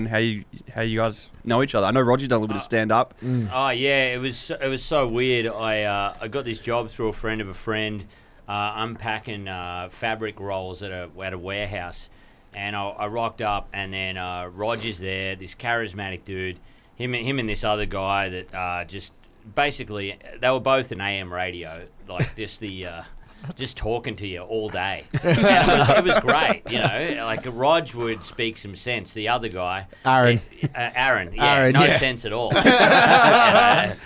how you guys know each other. I know Roger's done a little bit of stand up. Oh yeah, it was so weird. I got this job through a friend of a friend, unpacking fabric rolls at a warehouse, and I rocked up, and then Roger's there, this charismatic dude. Him and this other guy that just basically they were both an AM radio, like just the. Just talking to you all day. It was great, you know. Like Rog would speak some sense. The other guy, Aaron, no sense at all. But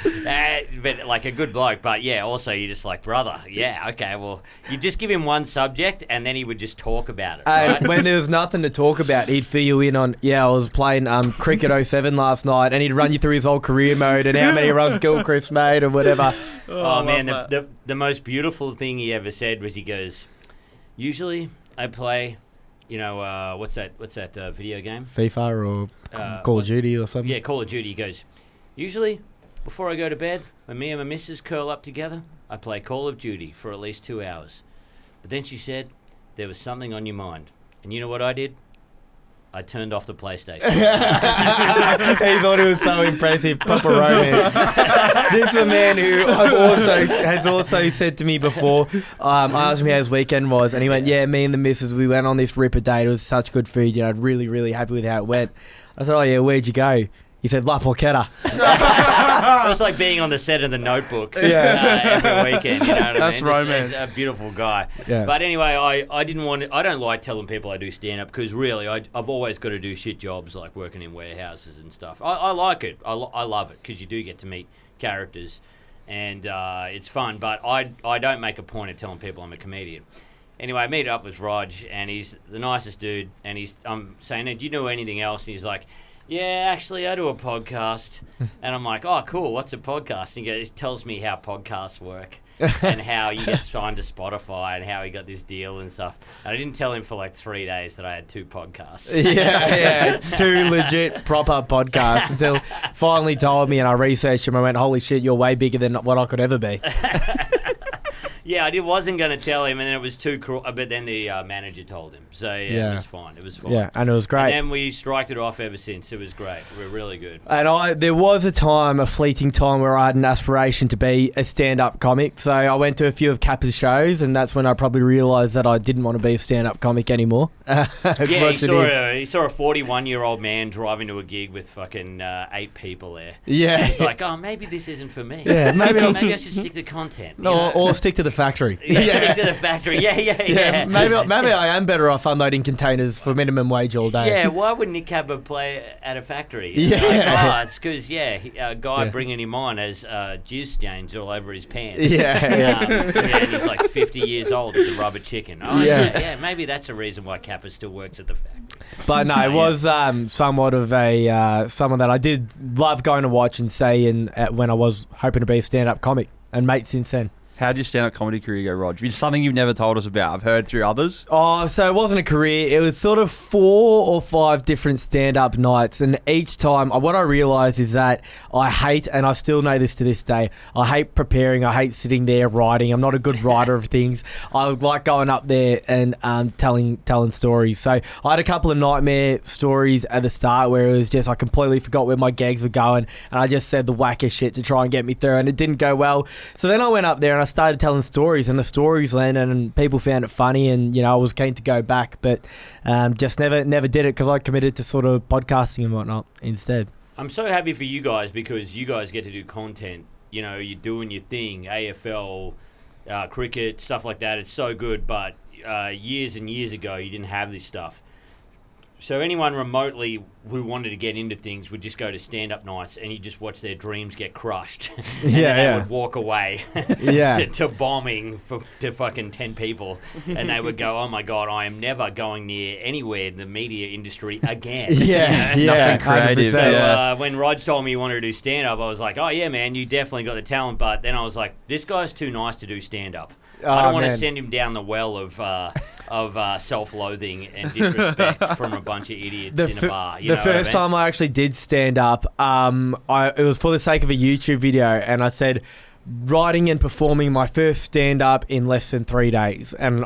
like a good bloke. But yeah, also you're just like, brother. Yeah, okay. Well, you just give him one subject, and then he would just talk about it. Right? When there was nothing to talk about, he'd fill you in on. I was playing cricket 07 last night, and he'd run you through his whole career mode and how many runs Gilchrist made or whatever. Oh man, the most beautiful thing he ever said was he goes, usually I play, you know, what's that video game? FIFA or Call of Duty or something? Yeah, Call of Duty. He goes, usually before I go to bed, when me and my missus curl up together, I play Call of Duty for at least 2 hours. But then she said, there was something on your mind. And you know what I did? I turned off the PlayStation. He thought it was so impressive. Proper romance. This is a man who has also said to me before, I asked him how his weekend was, and he went, yeah, me and the missus, we went on this ripper date. It was such good food. You know, really, really happy with how it went. I said, oh, yeah, where'd you go? He said, La Porchetta. It was like being on the set of The Notebook every weekend, you know what That's I mean? romance. It's a beautiful guy. Yeah. But anyway, I don't like telling people I do stand-up because really I've always got to do shit jobs like working in warehouses and stuff. I like it. I love it because you do get to meet characters and it's fun. But I don't make a point of telling people I'm a comedian. Anyway, I meet up with Rog and he's the nicest dude and I'm saying, do you know anything else? And he's like, yeah, actually, I do a podcast. And I'm like, oh, cool, what's a podcast? And he tells me how podcasts work and how you get signed to Spotify and how he got this deal and stuff. And I didn't tell him for like 3 days that I had 2 podcasts. Yeah, 2 legit proper podcasts until finally told me and I researched him. I went, holy shit, you're way bigger than what I could ever be. Yeah, I wasn't going to tell him, and then it was too cruel. But then the manager told him, so yeah, it was fine. It was fine. Yeah, and it was great. And then we striked it off ever since. It was great. We're really good. And there was a fleeting time, where I had an aspiration to be a stand-up comic. So I went to a few of CAPPER's shows, and that's when I probably realised that I didn't want to be a stand-up comic anymore. Yeah, he saw a 41-year-old man driving to a gig with fucking 8 people there. Yeah, and he's like, oh, maybe this isn't for me. Yeah, maybe I should stick to content. Or stick to the factory. Yeah, stick to the factory. Yeah. Maybe I am better off unloading containers for minimum wage all day. Yeah, why would Nick Capper play at a factory? Yeah. It's because, a guy bringing him on has juice stains all over his pants. Yeah. And he's like 50 years old at the Rubber Chicken. Oh, yeah, maybe that's a reason why Capper still works at the factory. But no, it was somewhat of someone that I did love going to watch and see when I was hoping to be a stand-up comic and mate since then. How did your stand-up comedy career go, Rog? It's something you've never told us about. I've heard through others. Oh, so it wasn't a career. It was sort of 4 or 5 different stand-up nights. And each time, what I realised is that I hate, and I still know this to this day, I hate preparing. I hate sitting there writing. I'm not a good writer of things. I like going up there and telling stories. So I had a couple of nightmare stories at the start where it was just I completely forgot where my gags were going. And I just said the wackest shit to try and get me through. And it didn't go well. So then I went up there and I started telling stories, and the stories landed, and people found it funny, and I was keen to go back, but just never did it because I committed to sort of podcasting and whatnot instead. I'm so happy for you guys because you guys get to do content. You're doing your thing, AFL, cricket, stuff like that. It's so good, but years and years ago, you didn't have this stuff. So anyone remotely who wanted to get into things would just go to stand-up nights and you just watch their dreams get crushed. And then they would walk away to bombing to fucking 10 people. And they would go, oh, my God, I am never going near anywhere in the media industry again. Nothing creative. So when Rog told me he wanted to do stand-up, I was like, oh, yeah, man, you definitely got the talent. But then I was like, this guy's too nice to do stand-up. I don't want to send him down the well of self-loathing and disrespect from a bunch of idiots in a bar. The first time I actually did stand up, it was for the sake of a YouTube video, and I said, writing and performing my first stand up in less than 3 days, and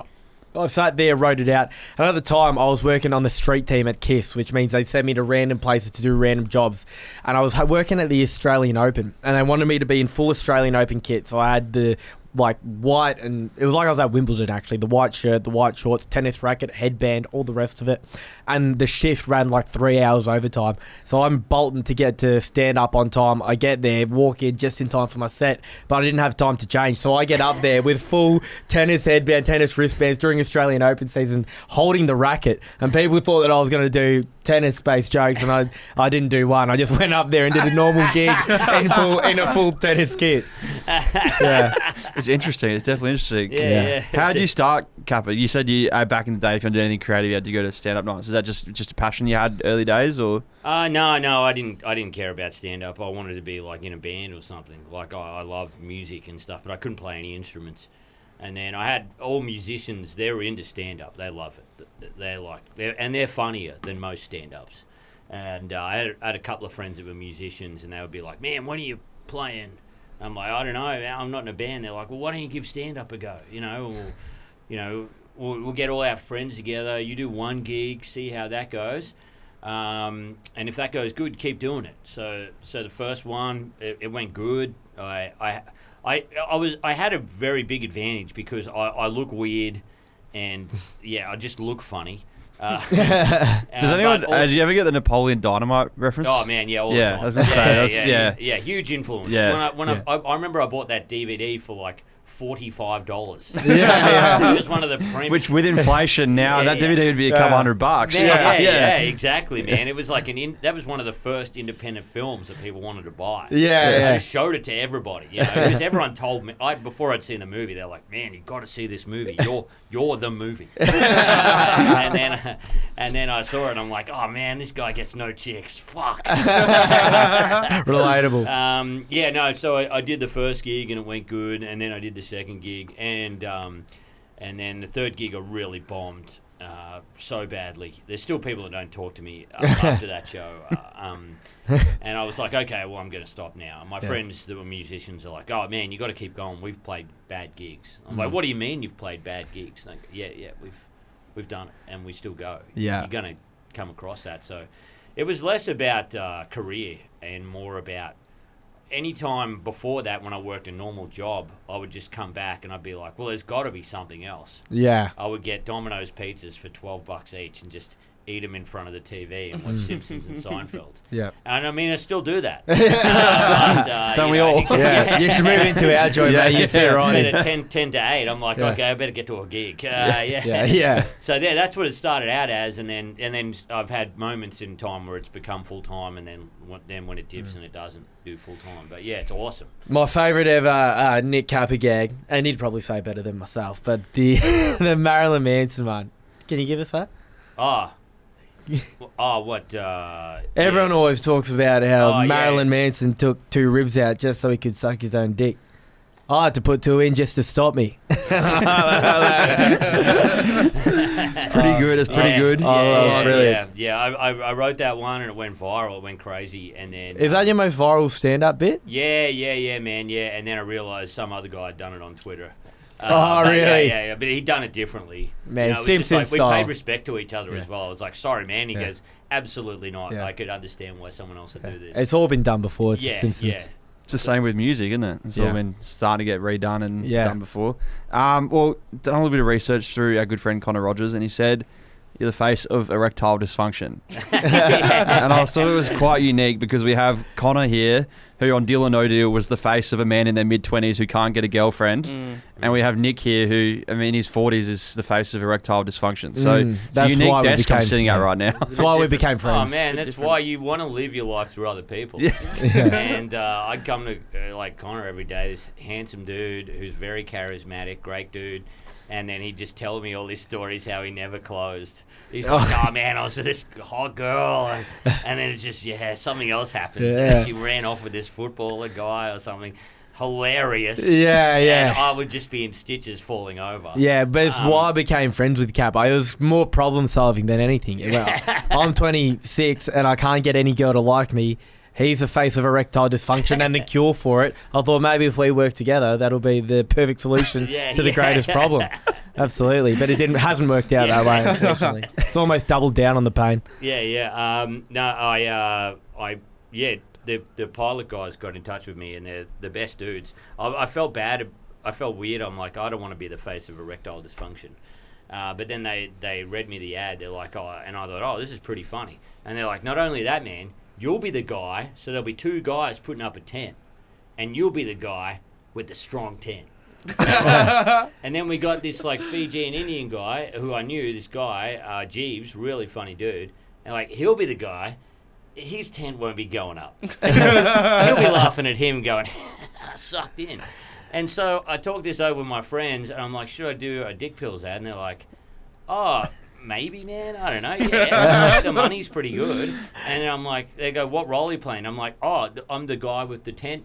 I sat there, wrote it out, and at the time I was working on the street team at KISS, which means they sent me to random places to do random jobs, and I was working at the Australian Open, and they wanted me to be in full Australian Open kit, so I had the white, and it was like I was at Wimbledon actually, the white shirt, the white shorts, tennis racket, headband, all the rest of it, and the shift ran 3 hours overtime, so I'm bolting to get to stand up on time. I get there, walk in just in time for my set, but I didn't have time to change, so I get up there with full tennis headband, tennis wristbands during Australian Open season, holding the racket, and people thought that I was going to do tennis-based jokes, and I didn't do one. I just went up there and did a normal gig in a full tennis kit. It's interesting. It's definitely interesting. Yeah. How did you start, Capper? You said back in the day, if you wanted to do anything creative, you had to go to stand-up nights. Is that just a passion you had early days, or? No, I didn't care about stand-up. I wanted to be in a band or something. I love music and stuff, but I couldn't play any instruments. And then I had all musicians. They were into stand-up. They love it. They're funnier than most stand-ups. And I had a couple of friends that were musicians, and they would be like, "Man, when are you playing?" I'm like, "I don't know. I'm not in a band." They're like, "Well, why don't you give stand-up a go? We'll get all our friends together. You do one gig, see how that goes, and if that goes good, keep doing it." So the first one, it went good. I had a very big advantage because I look weird, and I just look funny. Did you ever get the Napoleon Dynamite reference? Oh man, all the time. I was gonna say huge influence. Yeah. I remember I bought that DVD for $45. Yeah. It was one of the which with inflation now, that DVD would be a couple $100. Yeah, exactly, man. It was that was one of the first independent films that people wanted to buy. I just showed it to everybody, because everyone told me before I'd seen the movie, they're like, "Man, you got to see this movie. You're the movie." and then I saw it, and I'm like, "Oh man, this guy gets no chicks. Fuck." Relatable. So I did the first gig and it went good, and then I did the second gig, and then the third gig I really bombed so badly. There's still people that don't talk to me after that show, and I was like, okay, well, I'm going to stop now. My friends that were musicians are like, "Oh man, you got to keep going. We've played bad gigs." I'm like, "What do you mean you've played bad gigs?" And they go, yeah, we've done it, and we still go. Yeah, you're going to come across that. So it was less about career and more about. Any time before that, when I worked a normal job, I would just come back and I'd be like, well, there's got to be something else. Yeah. I would get Domino's pizzas for $12 each and just eat them in front of the TV and watch Simpsons and Seinfeld. Yeah. And I mean, I still do that. Don't we all? Yeah. You should move into our joint, mate. You're fair on. At 10 to 8, I'm like, okay, I better get to a gig. So that's what it started out as, and then I've had moments in time where it's become full time, and then when it dips and it doesn't do full time. But it's awesome. My favourite ever Nick Capper gag, and he'd probably say better than myself, but the Marilyn Manson one. Can you give us that? What? Everyone always talks about how Marilyn Manson took 2 ribs out just so he could suck his own dick. I had to put 2 in just to stop me. It's pretty good. It's pretty good. Brilliant. I wrote that one and it went viral. It went crazy, and then is that your most viral stand-up bit? Yeah, man. Yeah, and then I realised some other guy had done it on Twitter. Really? Yeah. But he'd done it differently. Man, Simpsons style. We paid respect to each other as well. I was like, "Sorry, man." He goes, "Absolutely not. I could understand why someone else would do this." It's all been done before. It's The Simpsons. It's the same with music, isn't it? It's all been starting to get redone and done before. Well, done a little bit of research through our good friend Connor Rogers, and he said you're the face of erectile dysfunction. And I thought it was quite unique because we have Connor here, who on Deal or No Deal was the face of a man in their mid-20s who can't get a girlfriend. And we have Nick here who, I mean, his 40s is the face of erectile dysfunction. So it's a unique desk I'm sitting at right now. That's why we became friends. Oh, man, that's why you want to live your life through other people. And I'd come to, like, Connor every day, this handsome dude who's very charismatic, great dude. And then he'd just tell me all these stories how he never closed. He's like, oh, man, I was with this hot girl. And then it just, something else happened. And she ran off with this footballer guy or something. Hilarious. And I would just be in stitches falling over. Yeah, but it's why I became friends with Cap. It was more problem solving than anything. I'm 26 and I can't get any girl to like me. He's the face of erectile dysfunction and the cure for it. I thought maybe if we work together, that'll be the perfect solution to the greatest problem. Absolutely. But it hasn't worked out that way, unfortunately. It's almost doubled down on the pain. The pilot guys got in touch with me, and they're the best dudes. I felt bad. I felt weird. I'm like, I don't want to be the face of erectile dysfunction. But then they read me the ad. They're like, and I thought, this is pretty funny. And they're like, not only that, man, you'll be the guy. So there'll be two guys putting up a tent, and you'll be the guy with the strong tent. And then we got this like Fijian Indian guy who I knew. This guy, Jeeves, really funny dude, and like he'll be the guy. His tent won't be going up. He'll be laughing at him going, sucked in. And so I talked this over with my friends, and I'm like, should I do a dick pills ad? And they're like, maybe, man. I don't know. Yeah, the money's pretty good. And then I'm like, they go, what role are you playing? I'm like, I'm the guy with the tent,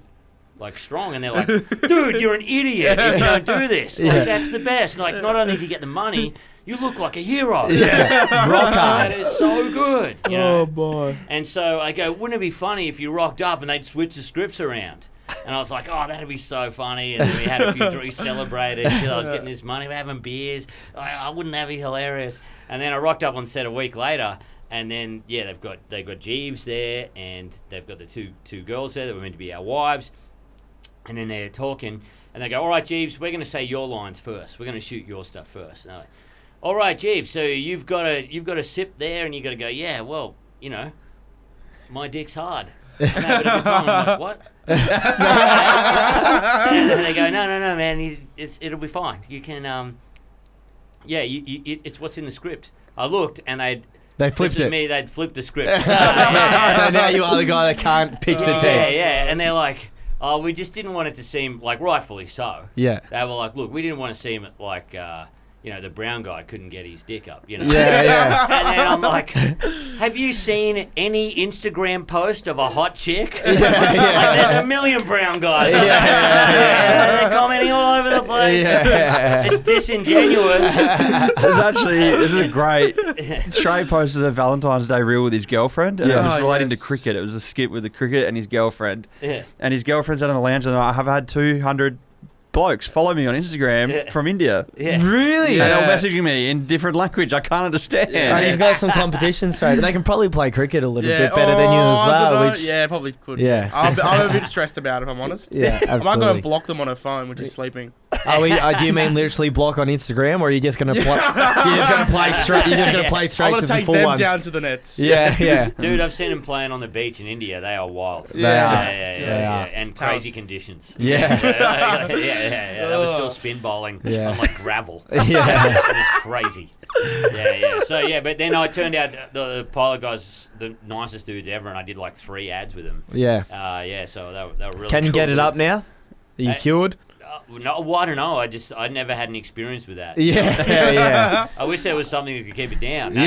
like, strong. And they're like, dude, you're an idiot if you don't do this. Like, that's the best. Like, not only do you get the money, you look like a hero. Rock hard. That is so good. You know? Oh, boy. And so I go, wouldn't it be funny if you rocked up and they'd switch the scripts around? And I was like, that'd be so funny. And then we had a few drinks, celebrated. I was getting this money, we're having beers. Wouldn't that be hilarious? And then I rocked up on set a week later. And then, they've got Jeeves there, and they've got the two girls there that were meant to be our wives. And then they're talking, and they go, all right, Jeeves, we're going to say your lines first. We're going to shoot your stuff first. And they're like, all right, Jeeves, so you've got to sip there, and you've got to go, yeah, well, my dick's hard. I'm having a good time. I'm like, what? And they go, no, man, it'll be fine. You can, it's what's in the script. I looked, and they flipped it. Me, they'd flipped the script. So now you are the guy that can't pitch the team. Yeah, and they're like, we just didn't want it to seem, like, rightfully so. Yeah. They were like, look, we didn't want to seem like, the brown guy couldn't get his dick up, Yeah. And then I'm like, have you seen any Instagram post of a hot chick? Like, there's a million brown guys. They're commenting all over the place. It's disingenuous. This is great. Trey posted a Valentine's Day reel with his girlfriend, and it was relating to cricket. It was a skit with the cricket and his girlfriend. Yeah. And his girlfriend's out on the lounge, and I have had 200 blokes follow me on Instagram from India. Yeah. Really? And they're messaging me in different language I can't understand. You've got some competition straight. They can probably play cricket a little bit better than you as well. Yeah, probably could. Yeah. I'm a bit stressed about it, if I'm honest. Yeah, absolutely. I might go and block them on her phone, which is sleeping. Do you mean literally block on Instagram, or are you just going to play? You're just going to play straight. You're just going to play straight to some full ones. I'm going to take them down to the nets. Yeah. Dude, I've seen them playing on the beach in India. They are wild. They are. And crazy conditions. Yeah. They were still spin bowling on like gravel. Yeah. It was crazy. So but then I turned out the pilot guys the nicest dudes ever, and I did like 3 ads with them. Yeah. So they were really. Can you cool get it dudes. up now? Are you cured? No, well, I don't know. I never had an experience with that. Yeah. I wish there was something that could keep it down. I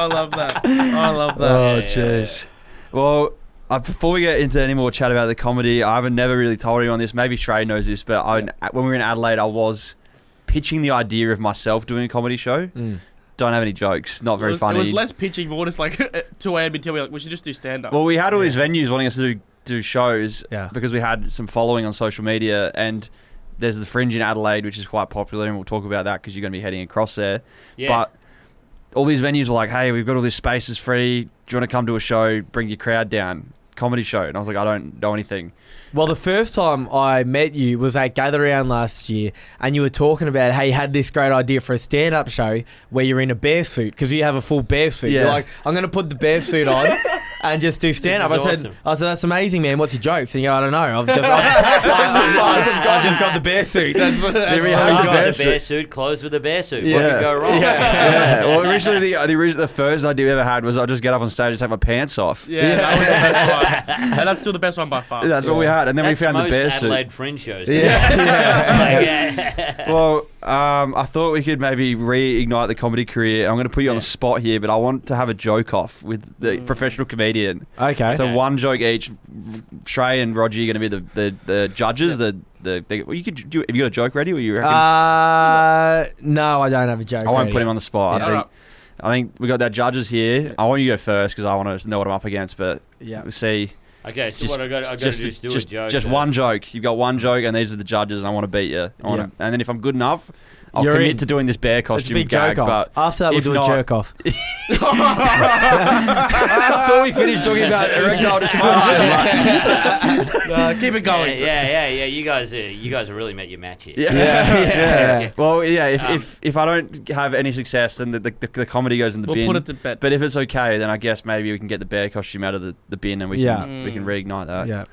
love that. Oh, jeez. Well, before we get into any more chat about the comedy, I haven't never really told anyone this. Maybe Shrey knows this, but when we were in Adelaide, I was pitching the idea of myself doing a comedy show. Don't have any jokes. Not very funny. It was less pitching, more just like 2 a.m. until we should just do stand-up. Well, we had all these venues wanting us to do shows because we had some following on social media, and there's the Fringe in Adelaide, which is quite popular, and we'll talk about that because you're going to be heading across there. But all these venues were like, hey, we've got all this space is free. Do you want to come to a show? Bring your crowd down. comedy show. And I was like, I don't know anything. Well, the first time I met you was at Gather Round last year, and you were talking about how you had this great idea for a stand-up show where you're in a bear suit because you have a full bear suit. Yeah. You're like, I'm going to put the bear suit on and just do stand-up. This is I said, that's amazing, man. What's your jokes? And you go, I don't know. I just got the bear suit. That's what There we Start go. with a bear suit, close with a bear suit. Yeah. What could go wrong? Yeah. Well, originally the first idea we ever had was I'll just get up on stage and take my pants off. Yeah, that was the best one. And that's still the best one by far. That's what we had, and then That's we found the most bear Adelaide suit. Fringe shows. Yeah. Well, I thought we could maybe reignite the comedy career. I'm going to put you on the spot here, but I want to have a joke off with the professional comedian. Okay. So one joke each. Shrey and Roger are going to be the judges. Well, you could do. Have you got a joke ready? Or you reckon? No, I don't have a joke. I won't ready. put him on the spot. Yeah. I think we got that judges here. I want you to go first because I want to know what I'm up against. But Yeah. we'll see. Okay, so Just- what I got to do is do a joke. Just one joke. You've got one joke, and these are the judges. And I want to beat you. And then if I'm good enough, I'll You're commit in. to doing this bear It's a costume big gag. joke off. But After that, we'll if do a not- jerk off. I thought we finished talking about erectile dysfunction. Keep it going. Yeah. You guys have really met your match here. Yeah. Well, yeah. If I don't have any success, then the comedy goes in the We'll bin. put it to bed. But if it's okay, then I guess maybe we can get the bear costume out of the bin, and we can reignite that. Yeah.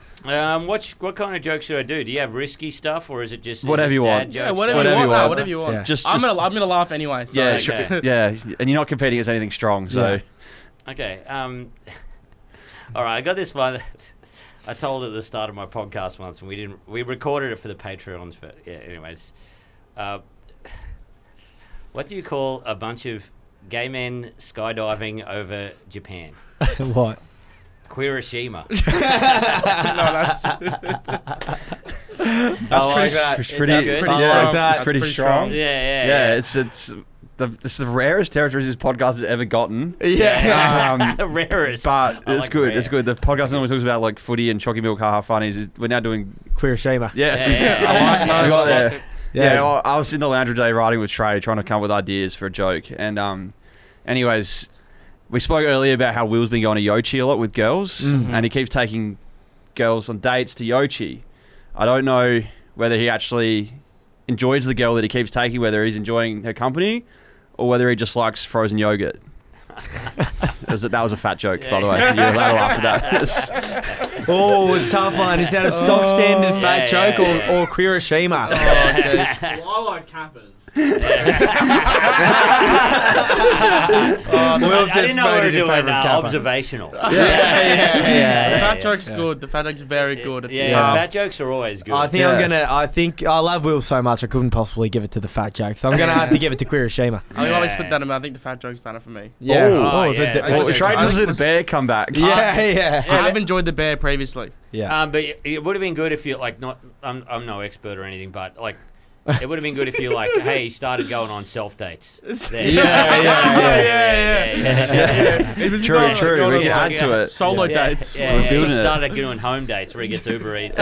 What kind of jokes should I do? Do you have risky stuff, or is it just Whatever you want. Jokes? Yeah, whatever Whatever you you want. want. Whatever you want. Yeah. Just I'm gonna laugh anyway. So yeah, Okay. sure, yeah, and you're not competing against anything strong, so Yeah. Okay. All right. I got this one. I told at the start of my podcast once, and we recorded it for the Patreons. But yeah. Anyways, what do you call a bunch of gay men skydiving over Japan? What? Queerishima. that's like that. pretty That's pretty yeah, strong. it's That's pretty pretty strong. Yeah. It's the rarest territories this podcast has ever gotten. Yeah. Rarest. But I it's like good. rare. It's good. The podcast normally talks about like footy and chalky milk haha funnies. We're now doing Queerishima. Yeah. we got there. it. Yeah, well, I was in the lounge today writing with Trey, trying to come up with ideas for a joke. And anyways, we spoke earlier about how Will's been going to Yochi a lot with girls, and he keeps taking girls on dates to Yochi. I don't know whether he actually enjoys the girl that he keeps taking, whether he's enjoying her company, or whether he just likes frozen yogurt. That was a fat joke, by the way. You're allowed to laugh at that. Oh, it's a tough one. Is that a stock standard fat Yeah, joke yeah. or Queerishima? Well, I like cappers. Will's I didn't know we were voted your doing favourite Kappa. observational. The fat joke's good. The fat joke's very good. It's Fat jokes are always good. I think I love Will so much I couldn't possibly give it to the fat joke, so I'm gonna have to give it to Queerishima. I always put that in. I think the fat joke's done it for me. Yeah. Oh, it's a yeah. di- Well, it's- Trey I just think did the bear comeback. yeah. I've enjoyed the bear previously. Yeah. But it would have been good if you like not. I'm no expert or anything, but like. It would have been good if you like, hey, he started going on self dates. It was True. We can like, add to it. solo dates. Yeah, We're he building it. started doing home dates where he gets Uber Eats.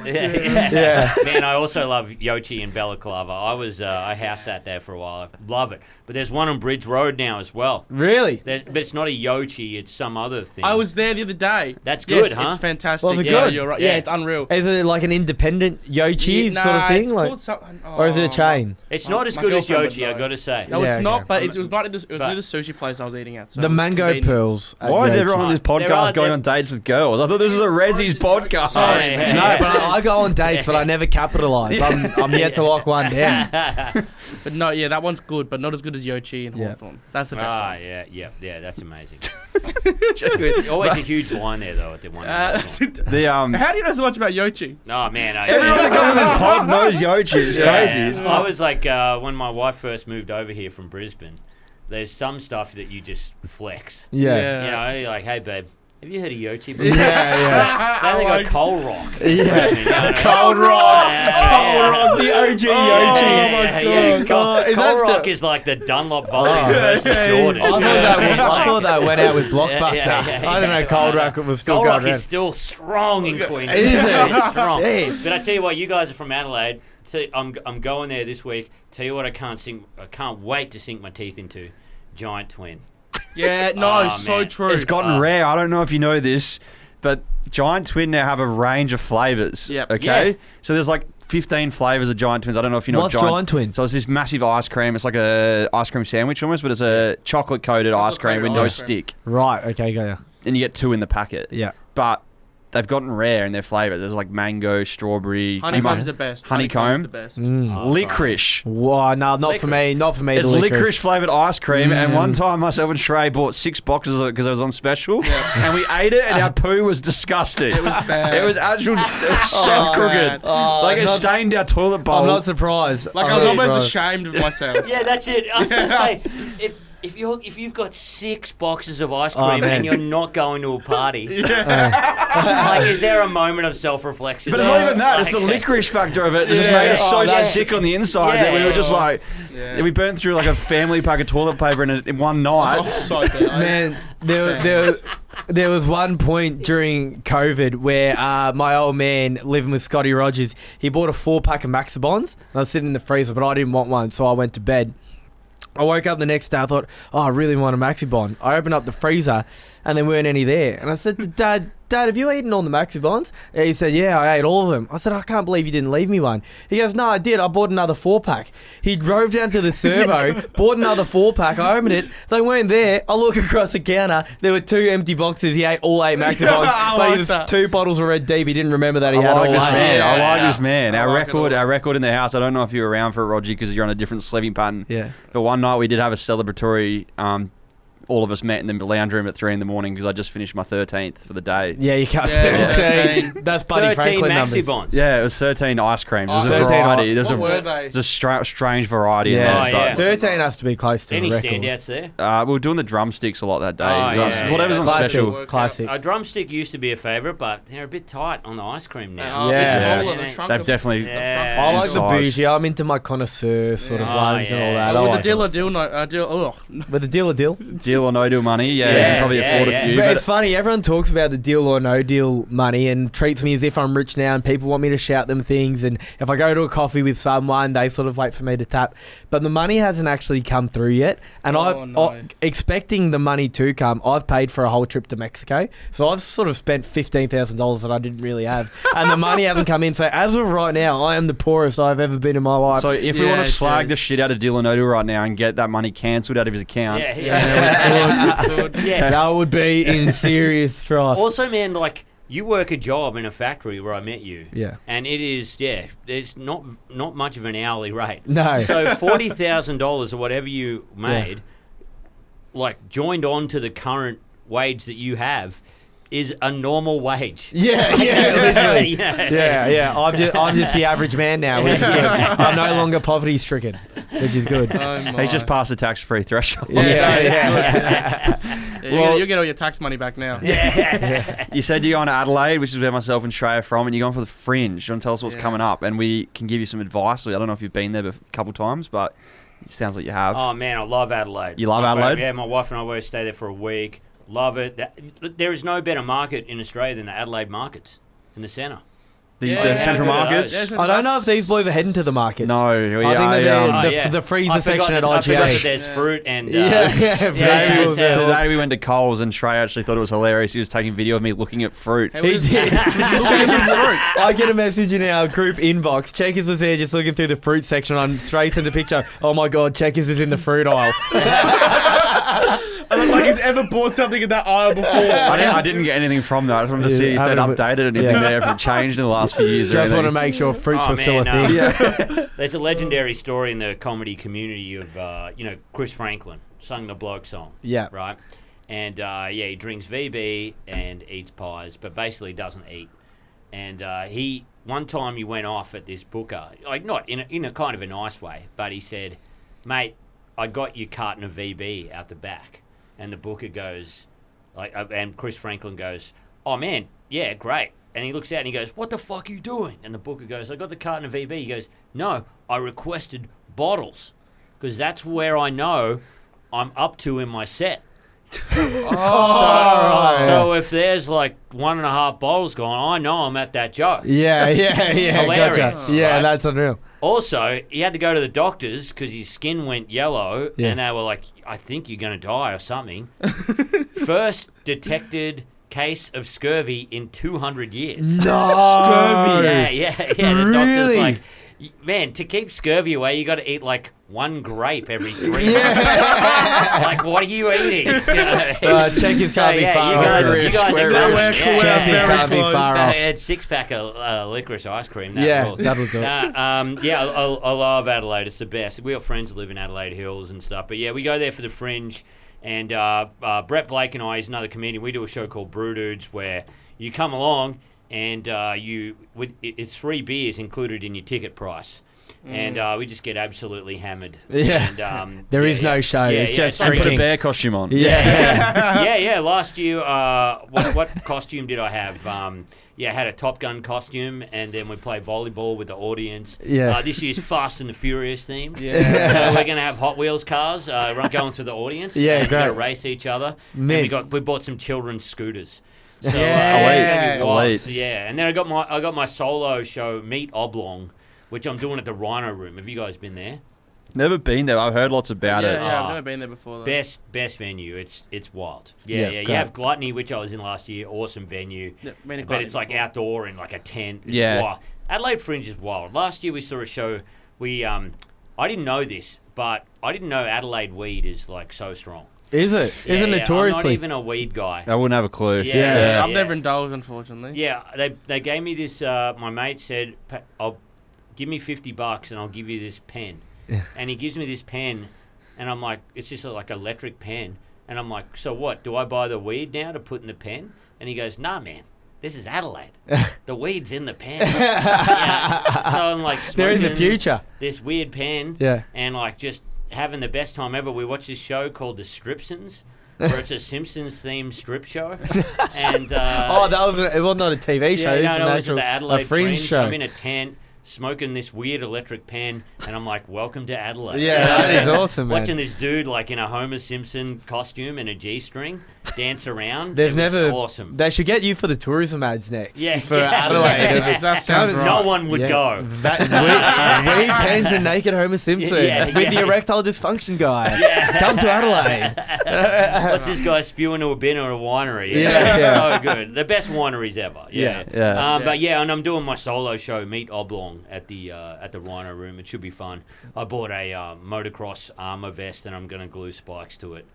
Yeah. Man, I also love Yochi and Balaclava. I house sat there for a while. I love it. But there's one on Bridge Road now as well. Really? But it's not a Yochi, it's some other thing. I was there the other day. That's good, Yes, huh? It's fantastic. Was it Yeah, good? you're right. Yeah. Yeah, it's unreal. Is it like an independent Yochi Nah, sort of thing, it's like, called something. or is it a chain? It's not as My good as girlfriend would Yochi, I know. gotta say. No, it's Yeah, not. okay. But it was not. It was But- near the sushi place I was eating at. So The it was mango convenient. pearls. at Why is Yochi. everyone on this There are- podcast going there- on dates with girls? I thought this was a Ressies podcast. Sorry. No, but I go on dates, but I never capitalise. I'm yet to lock one down. But no, yeah, that one's good, but not as good as Yochi and Yeah. Hawthorne. That's the best one. Yeah, that's amazing. Always a huge line there though at the one. How do you know so much about Yochi? Oh man, Everyone that comes on this pod knows Yochi. It's crazy. I was like, when my wife first moved over here from Brisbane, there's some stuff that you just flex. Yeah. You know, you're like, hey babe, have you heard of Yochi before? Yeah, They only got Coal Rock. yeah. Coal Rock. Coal Rock, the OG Yochi. Coal Rock is like the Dunlop volleys versus Jordan. I thought that went out with Blockbuster. Yeah. I don't know. Cold Rock was still Coal going Rock around. is still strong in Queensland. Is it? It's strong. Jeez. But I tell you what, you guys are from Adelaide. So I'm going there this week. Tell you what, I can't wait to sink my teeth into. Giant Twin. Yeah, no, so man. true. It's gotten rare. I don't know if you know this, but Giant Twin now have a range of flavours. Yep. Okay? Yeah. So there's like 15 flavours of Giant Twins. I don't know if you know What's Giant Twins? So it's this massive ice cream. It's like a ice cream sandwich almost, but it's a chocolate-coated ice cream with Chocolate-coated no ice cream. stick. Right. Okay. Go. Yeah. And you get 2 in the packet. Yeah. But they've gotten rare in their flavour. There's like mango, strawberry, Honeycomb's the best. Honeycomb. Honeycomb's the best. licorice. Wow. No, not for me. Not for me. It's the licorice flavoured ice cream, and one time myself and Shrey bought 6 boxes of it because it was on special, and we ate it, and our poo was disgusting. It was bad. It was actual, so crooked. Like it stained our toilet bowl. I'm not surprised. Like, I was almost ashamed of myself. Yeah, that's it. I was going to say, if you've got 6 boxes of ice cream man. and you're not going to a party, like, is there a moment of self-reflection? But it's not even that. It's the licorice factor of it. It just made us so sick on the inside that we were just like, we burnt through like a family pack of toilet paper in one night. Oh, so bad. Man, there was one point during COVID where my old man, living with Scotty Rogers, he bought a 4-pack of Maxibons. I was sitting in the freezer, but I didn't want one, so I went to bed. I woke up the next day, I thought, I really want a Maxibon. I opened up the freezer, and there weren't any there. And I said to Dad, have you eaten all the Maxibons? And he said, yeah, I ate all of them. I said, I can't believe you didn't leave me one. He goes, no, I did. I bought another 4-pack. He drove down to the servo, bought another 4-pack. I opened it. They weren't there. I look across the counter. There were 2 empty boxes. He ate all 8 Maxibons. But he was 2 bottles of Red Deep. He didn't remember that he had all 8. I like this man. I like Our record in the house. I don't know if you were around for it, Roger, because you're on a different sleeping pattern. Yeah. But one night we did have a celebratory. All of us met in the lounge room at 3 a.m. because I just finished my 13th for the day. Yeah, you can't. Yeah. That's Buddy 13 Franklin numbers. Maxibons. Yeah, it was 13 ice creams. There's a 13 variety. There's What were a they? strange variety Yeah. in there. Oh, but, yeah. 13 has to be close to Any a record. standouts there? we were doing the drumsticks a lot that day. Oh, yeah, Whatever's on Classic. special. Classic. A drumstick used to be a favourite, but they're a bit tight on the ice cream now. Oh, Yeah. it's Yeah. all of the trunk They've of- definitely. Yeah. I like the Size. bougie. I'm into my connoisseur sort of Yeah. ones and all Oh, that. yeah. I With like the deal it. or deal, no, deal. Ugh. With the deal or deal. Deal or no deal money. Yeah, you Yeah, can probably afford yeah. a few. But But it's funny, everyone talks about the deal or no deal money and treats me as if I'm rich now, and people want me to shout them things, and if I go to a coffee with someone, they sort of wait for me to tap. But the money hasn't actually come through yet, and I'm expecting the money to come. I've paid for a whole trip to Mexico, so I've sort of spent $15,000 that I didn't really have, and the money hasn't come in. So as of right now, I am the poorest I've ever been in my life. so if we want to Yes, slag the yes. shit out of Deal or No Deal right now and get that money cancelled out of his account, Yeah. That would be in serious strife. Also, man, like, you work a job in a factory where I met you. Yeah. And it is, there's not much of an hourly rate. No. So $40,000 or whatever you made, like, joined on to the current wage that you have is a normal wage. Yeah, literally. Yeah. Yeah. I'm just the average man now, which is good. I'm no longer poverty stricken, which is good. he's just passed the tax-free threshold. Yeah. You'll get all your tax money back now. You said you're going to Adelaide, which is where myself and Shrey are from, and you're going for the Fringe. You want to tell us what's coming up, and we can give you some advice. I don't know if you've been there a couple times, but it sounds like you have. Oh, man, I love Adelaide. You love My Adelaide? Yeah, my wife and I always stay there for a week. Love it. There is no better market in Australia than the Adelaide markets in the centre. The central markets? Yeah, I don't know if these boys are heading to the markets. No, I think they're the freezer section at I forgot that IGA. there's fruit and... vegetables. Today we went to Coles and Shrey actually thought it was hilarious. He was taking video of me looking at fruit. He did. I get a message in our group inbox. Checkers was there just looking through the fruit section. On Stray sent a picture. Oh my God, Checkers is in the fruit aisle. I don't like he's ever bought something in that aisle before. I didn't get anything from that. I just wanted to see if they'd updated anything there, if it changed in the last few years. Just want to make sure fruits were still a thing. There's a legendary story in the comedy community of, Chris Franklin sung the bloke song. Yeah. Right? And, he drinks VB and eats pies, but basically doesn't eat. And one time he went off at this booker, like not in a kind of a nice way, but he said, mate, I got your carton of VB out the back. And the booker goes, and Chris Franklin goes, oh man, yeah, great. And he looks out and he goes, what the fuck are you doing? And the booker goes, I got the carton of VB. He goes, no, I requested bottles because that's where I know I'm up to in my set. So if there's like 1.5 bottles gone, I know I'm at that joke. Yeah. Hilarious, Gotcha. Yeah, right? that's unreal. Also, he had to go to the doctors because his skin went yellow, and they were like, I think you're going to die or something. First detected case of scurvy in 200 years. No. Scurvy. Yeah. The doctor's Really? like, man, to keep scurvy away, you got to eat like 1 grape every 3 months. Like, what are you eating? Checkers can't be far off. You guys are Checkers can't be far off. It's 6-pack of licorice ice cream. That'll do it. I love Adelaide. It's the best. We got friends that live in Adelaide Hills and stuff. But yeah, we go there for the Fringe. And Brett Blake and I, he's another comedian, we do a show called Brew Dudes where you come along and it's 3 beers included in your ticket price. And we just get absolutely hammered. Yeah. And, There is no show. It's just And put a drinking. bear costume on. Yeah. Last year, what costume did I have? I had a Top Gun costume, and then we played volleyball with the audience. Yeah. This year's Fast and the Furious theme. Yeah. So we're going to have Hot Wheels cars going through the audience. Yeah, and we're going to great. race each other. Mint. And we bought some children's scooters. So, Yeah. it's gonna be wild. Elite. Yeah, and then I got my solo show, Meet Oblong, which I'm doing at the Rhino Room. Have you guys been there? Never been there. I've heard lots about it. Yeah, I've never been there before. Though. Best venue. It's wild. Yeah, You great. have Gluttony, which I was in last year. Awesome venue. Yeah, been to But it's Gluttony like before. outdoor in like a tent. It's Yeah. wild. Adelaide Fringe is wild. Last year we saw a show. I didn't know this, but I didn't know Adelaide weed is like so strong. Is it? Yeah, Isn't I'm not notoriously? even a weed guy. I wouldn't have a clue. Yeah. I've never indulged, unfortunately. Yeah, they gave me this. My mate said, "I'll give me $50 and I'll give you this pen." And he gives me this pen, and I'm like, "It's just like electric pen." And I'm like, "So what? Do I buy the weed now to put in the pen?" And he goes, "Nah, man. This is Adelaide. The weed's in the pen." Yeah. So I'm like, They're in the smoking future. this weird pen, Yeah. and like just having the best time ever. We watched this show called The Stripsons, where it's a Simpsons themed strip show. And It was not a TV show. yeah, This is no, an it was at actual the Adelaide a fringe show. I'm in a tent smoking this weird electric pen, and I'm like, "Welcome to Adelaide." Yeah, that is awesome, man. Watching this dude like in a Homer Simpson costume and a G-string dance around. There's it was never awesome. They should get you for the tourism ads next. Yeah, for yeah. Adelaide. That sounds right. No one would go. Weed pens and naked Homer Simpson with the erectile dysfunction guy. Come to Adelaide. Watch this guy spew into a bin or a winery. Yeah. So good. The best wineries ever. Yeah. Yeah. But yeah, and I'm doing my solo show, Meet Oblong, at the Rhino Room. It should be fun. I bought a motocross armor vest, and I'm going to glue spikes to it.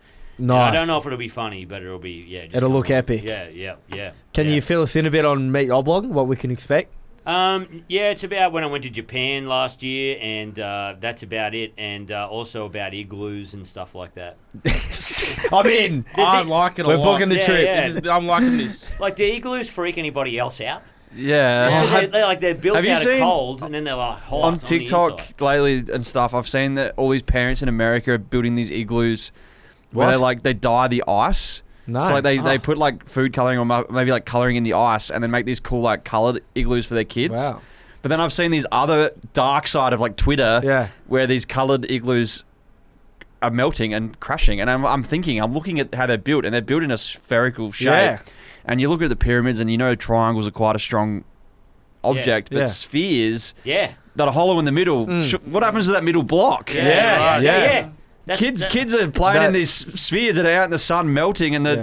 Nice. I don't know if it'll be funny, but it'll be, just It'll come look along. epic. Yeah. Can you fill us in a bit on Meet Oblong? What we can expect? It's about when I went to Japan last year, and that's about it, and also about igloos and stuff like that. I'm in. I like it a We're lot. booking the Yeah, trip. yeah. I'm liking this. Like, do igloos freak anybody else out? Yeah. Because they're built have you out of seen cold, and then they're like hot On the TikTok inside. lately and stuff, I've seen that all these parents in America are building these igloos where What? they dye the ice. No. So like they put like food coloring or maybe like coloring in the ice and then make these cool like colored igloos for their kids. Wow. But then I've seen these other dark side of like Twitter where these colored igloos are melting and crashing. And I'm looking at how they're built, and they're built in a spherical shape. Yeah. And you look at the pyramids, and you know triangles are quite a strong object, but Yeah. spheres Yeah. that are hollow in the middle. What happens to that middle block? Yeah. Kids are playing in these spheres that are out in the sun melting, and the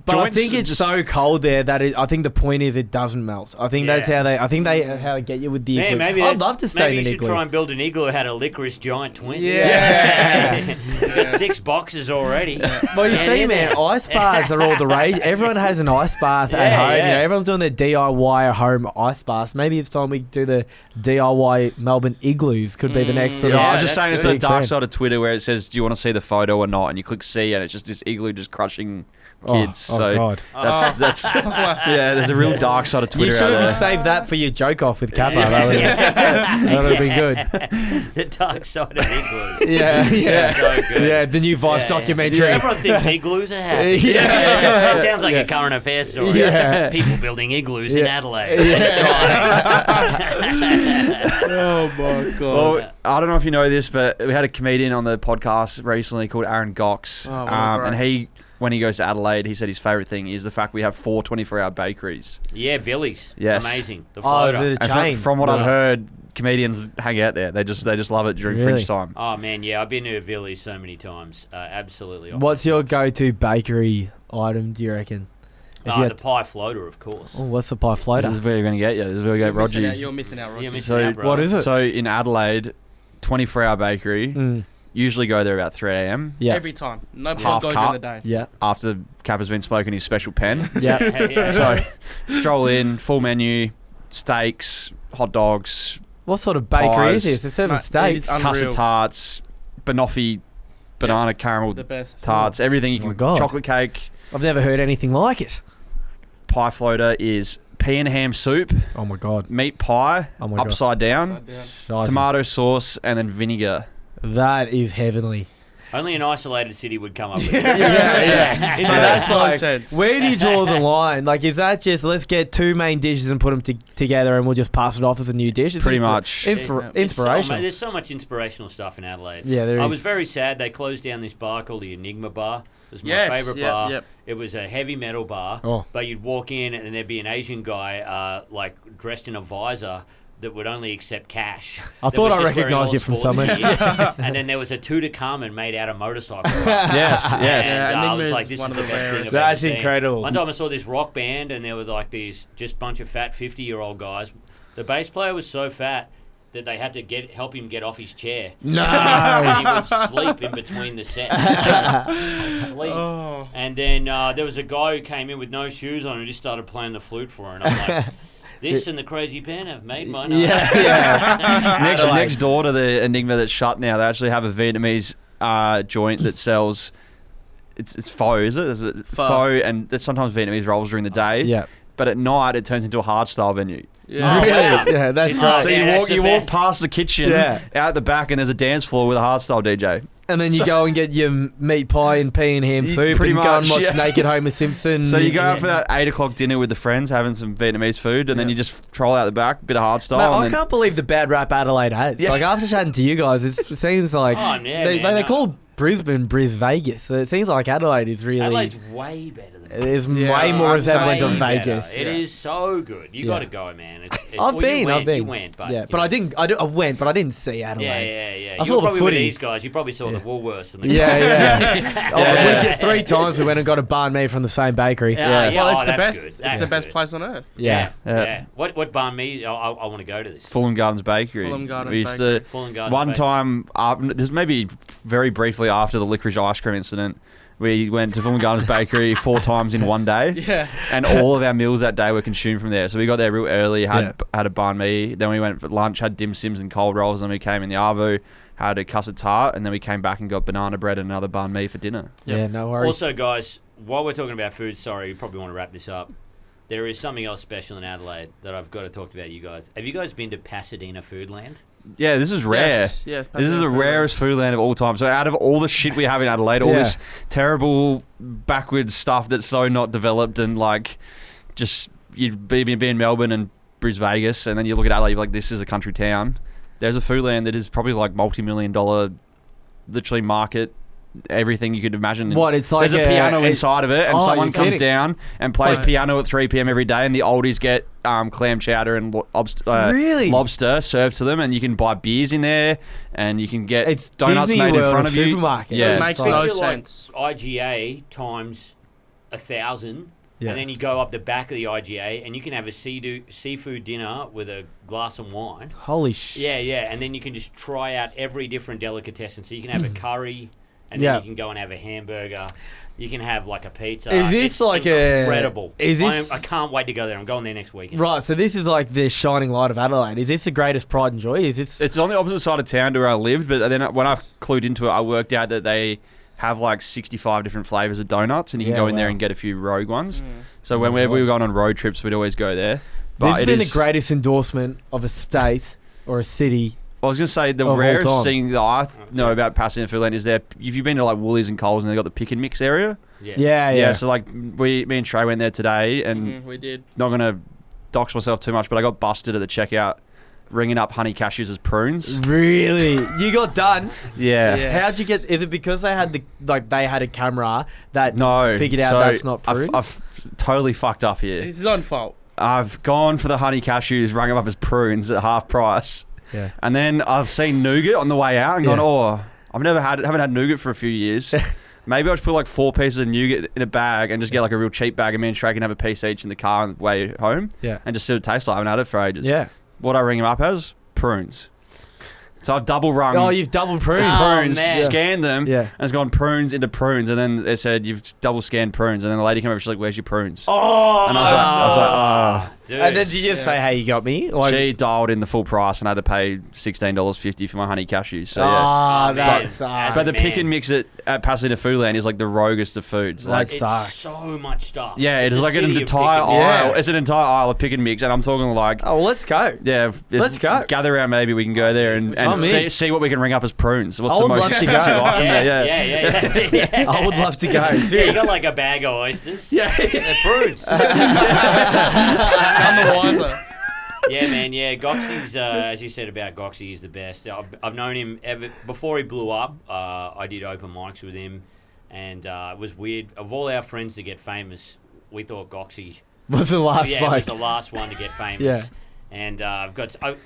But I joints think are it's just, so cold there that I think the point is it doesn't melt. I think that's how they. I think they how they get you with the igloo. Maybe I'd love to stay maybe in an you should igloo. try and build an igloo that had a licorice giant twins. Yeah. You've got 6 boxes already. Well, you Get see, in man, there. ice baths are all the rage. Everyone has an ice bath at home. yeah. You know, everyone's doing their DIY home ice baths. Maybe it's time we do the DIY Melbourne igloos. Could be the next sort of. I was just that's saying it's good. a dark Trend. side of Twitter where it says, "Do you want to see the photo or not?" And you click see, and it's just this igloo just crushing kids. Oh, so God. that's yeah. There's a real dark side of You Twitter should out have there. saved that for your joke off with Capper. That would have been good. The dark side of igloos. Yeah. So good. Yeah, the new Vice documentary. Everyone thinks igloos are happy. Yeah. It sounds like a current affairs story. Yeah. People building igloos in Adelaide. Oh my God. Well, I don't know if you know this, but we had a comedian on the podcast recently called Aaron Gox, Oh, what a and great. when he goes to Adelaide, he said his favourite thing is the fact we have 4 24-hour bakeries. Yeah, Villies. Yes. Amazing. The Oh, is floater. it a And chain? from what I've heard, comedians hang out there. They just love it during Really? Fringe time. Oh, man, yeah. I've been to a Villies so many times. Absolutely. off What's the your charts. go-to bakery item, do you reckon? If you The had- pie floater, of course. Oh, what's the pie This floater? is where you're going to get you. This is where you You're get missing out, Roger. you're missing out, Roger. You're missing So out, bro. What is it? So in Adelaide, 24-hour bakery. Mm. Usually go there about 3 a.m. Yeah. Every time. No Half point cup. going during the day. Yeah. after Capper's been smoking his special pen. Yeah. Yeah. So stroll in, full menu, steaks, hot dogs, What sort of bakery Pies. is this? It's 7 Mate, steaks. it is custard Unreal. tarts, banoffee, banana caramel The best. tarts, everything you Oh can. my God. Chocolate cake, I've never heard anything like it. pie floater is pea and ham soup, Oh my god. meat pie, Oh my God. upside down, Upside down. Shiza. tomato sauce, and then vinegar. That is heavenly. Only an isolated city would come up with Yeah, that. yeah. It But makes that's no like, sense. where do you draw the line? Like, is that just let's get 2 main dishes and put them together and we'll just pass it off as a new dish? It's Pretty much. Inspirational. There's so much inspirational stuff in Adelaide. Yeah, there I is. was very sad they closed down this bar called the Enigma Bar. It was my Yes, favourite yep, bar. yep. It was a heavy metal bar, Oh. but you'd walk in and there'd be an Asian guy like dressed in a visor that would only accept cash. I that thought was I just wearing recognised all you from sports somewhere. gear. And then there was a Tutankhamun made out of motorcycle. Yes, yes. And Yeah, I Enigma was is like, this is one the of the best thing rarest. I've ever That's seen. incredible. One time I saw this rock band and there were like these just bunch of fat 50-year-old guys. The bass player was so fat that they had to help him get off his chair. No. And he would sleep in between the sets. Sleep. Oh. And then there was a guy who came in with no shoes on and just started playing the flute for her. And I'm like, this and the Crazy Pen have made my night. Yeah. Next door to the Enigma that's shut now, they actually have a Vietnamese joint that sells. It's pho, is it? Is it pho, and it's sometimes Vietnamese rolls during the day. Yeah. But at night, it turns into a hardstyle venue. Yeah. Oh, Really? wow. Yeah, that's It's- right. So Yeah, you that's walk, the you walk best. past the kitchen, Yeah. out the back, and there's a dance floor with a hardstyle DJ. And then you go and get your meat pie and pea and ham You- soup pretty and go and much, watch yeah. Naked Homer Simpson. So you go out for that 8 o'clock dinner with the friends, having some Vietnamese food, and then you just troll out the back, bit of hardstyle. Mate, and I then, can't believe the bad rap Adelaide has. Yeah. Like, after chatting to you guys, it seems like Oh, yeah, they man, call Brisbane Bris Vegas. So it seems like Adelaide is really... Adelaide's way better than It is Yeah, way more I'd resemblant say of Way Vegas. better. It is so good. You Yeah. got to go, man. I've well, been. You went, but yeah, you but know. I didn't. I went, but I didn't see Adelaide. Yeah. I You saw were the probably with footy. these guys. You probably saw the Woolworths and the Yeah. Oh, Yeah. we did 3 times. We went and got a banh mi from the same bakery. Yeah. Well, it's oh, the that's best. good. It's That's the best good. place on earth. Yeah. Yeah. What banh mi? I want to go to this. Fulham Gardens Bakery. Fulham Gardens we used Bakery. to Fulham Gardens one Bakery. time. This is maybe very briefly after the licorice ice cream incident. We went to Fulham Gardens Bakery 4 times in one day. Yeah. And all of our meals that day were consumed from there. So we got there real early, had a banh mi. Then we went for lunch, had dim sims and cold rolls. Then we came in the arvo, had a custard tart, and then we came back and got banana bread and another banh mi for dinner. Yeah, no worries. Also, guys, while we're talking about food, sorry, you probably want to wrap this up. There is something else special in Adelaide that I've got to talk about you guys. Have you guys been to Pasadena Foodland? Yeah, this is rare. Yes. This is the rarest food land of all time. So out of all the shit we have in Adelaide, all this terrible backwards stuff that's so not developed and like just you'd be in Melbourne and Bris Vegas, and then you look at Adelaide, you're like, this is a country town. There's a food land that is probably like multi-million-dollar, literally market. Everything you could imagine. What, it's like there's a piano inside of it, and Oh, someone you're comes kidding. down and plays Like- piano at 3 p.m. every day, and the oldies get clam chowder and Really? lobster served to them, and you can buy beers in there, and you can get It's donuts Disney made World in front of of you. supermarket. Yeah, It makes It's like- no Picture like sense. IGA times 1,000, Yeah. and then you go up the back of the IGA, and you can have a seafood dinner with a glass of wine. Holy shit. Yeah, and then you can just try out every different delicatessen. So you can have a curry, and Yeah. then you can go and have a hamburger. You can have like a pizza. Is this It's like incredible? is this- I can't wait to go there. I'm going there next weekend. Right, so this is like the shining light of Adelaide. Is this the greatest pride and joy? Is this... It's on the opposite side of town to where I lived, but then when I clued into it, I worked out that they have like 65 different flavors of donuts, and you can Yeah, go in there wow. and get a few rogue ones. Mm. So whenever we were going on road trips, we'd always go there. But This has it been is- the greatest endorsement of a state or a city. I was going to say the of all rarest time. thing that I know about Pasadena Foodland is there. If you've been to like Woolies and Coles, and they've got the pick and mix area. Yeah. So like me and Trey went there today, and We did. not going to dox myself too much, but I got busted at the checkout ringing up honey cashews as prunes. Really? You got done? Yeah. Yeah. How'd you get? Is it because they had they had a camera that No. figured out so that's not prunes? I've totally fucked up here. It's his own fault. I've gone for the honey cashews, rung them up as prunes at half price. Yeah. And then I've seen nougat on the way out and Yeah. gone, haven't had nougat for a few years. Maybe I'll just put like 4 pieces of nougat in a bag and just get like a real cheap bag, and me and Trey can have a piece each in the car on the way home. Yeah. And just see what it tastes like. I haven't had it for ages. Yeah. What I ring them up as? Prunes. So I've double rung Oh, you've double prunes. prunes, man. scanned them, Yeah. and it's gone prunes into prunes, and then they said you've double scanned prunes, and then the lady came over, she's like, "Where's your prunes?" Oh, And I was like, dude. And then did you just say, "Hey, you got me"? Like, she dialed in the full price, and I had to pay $16.50 for my honey cashews. So yeah. oh, Oh, that man. sucks. But the man. pick and mix at Pasadena Foodland is like the ROGERS of foods. That Like, it's sucks. so much stuff. yeah, It's it's a like an city of entire pick and aisle. mix. It's an entire aisle of pick and mix, and I'm talking like, Oh, well, let's go. yeah, Let's go. Gather around, maybe we can go there and I'm in. see what we can ring up as prunes. What's I the would most love to go. expensive item Yeah, there? yeah. I would love to go. Yeah, you Seriously. got like a bag of oysters. Yeah. They're prunes. I'm the wiser. Yeah, man. Yeah, Goxie's, as you said about Goxie, he's the best. I've known him ever before he blew up. I did open mics with him, and it was weird. Of all our friends to get famous, we thought Goxie Was the last was spike. the last one to get famous. Yeah. And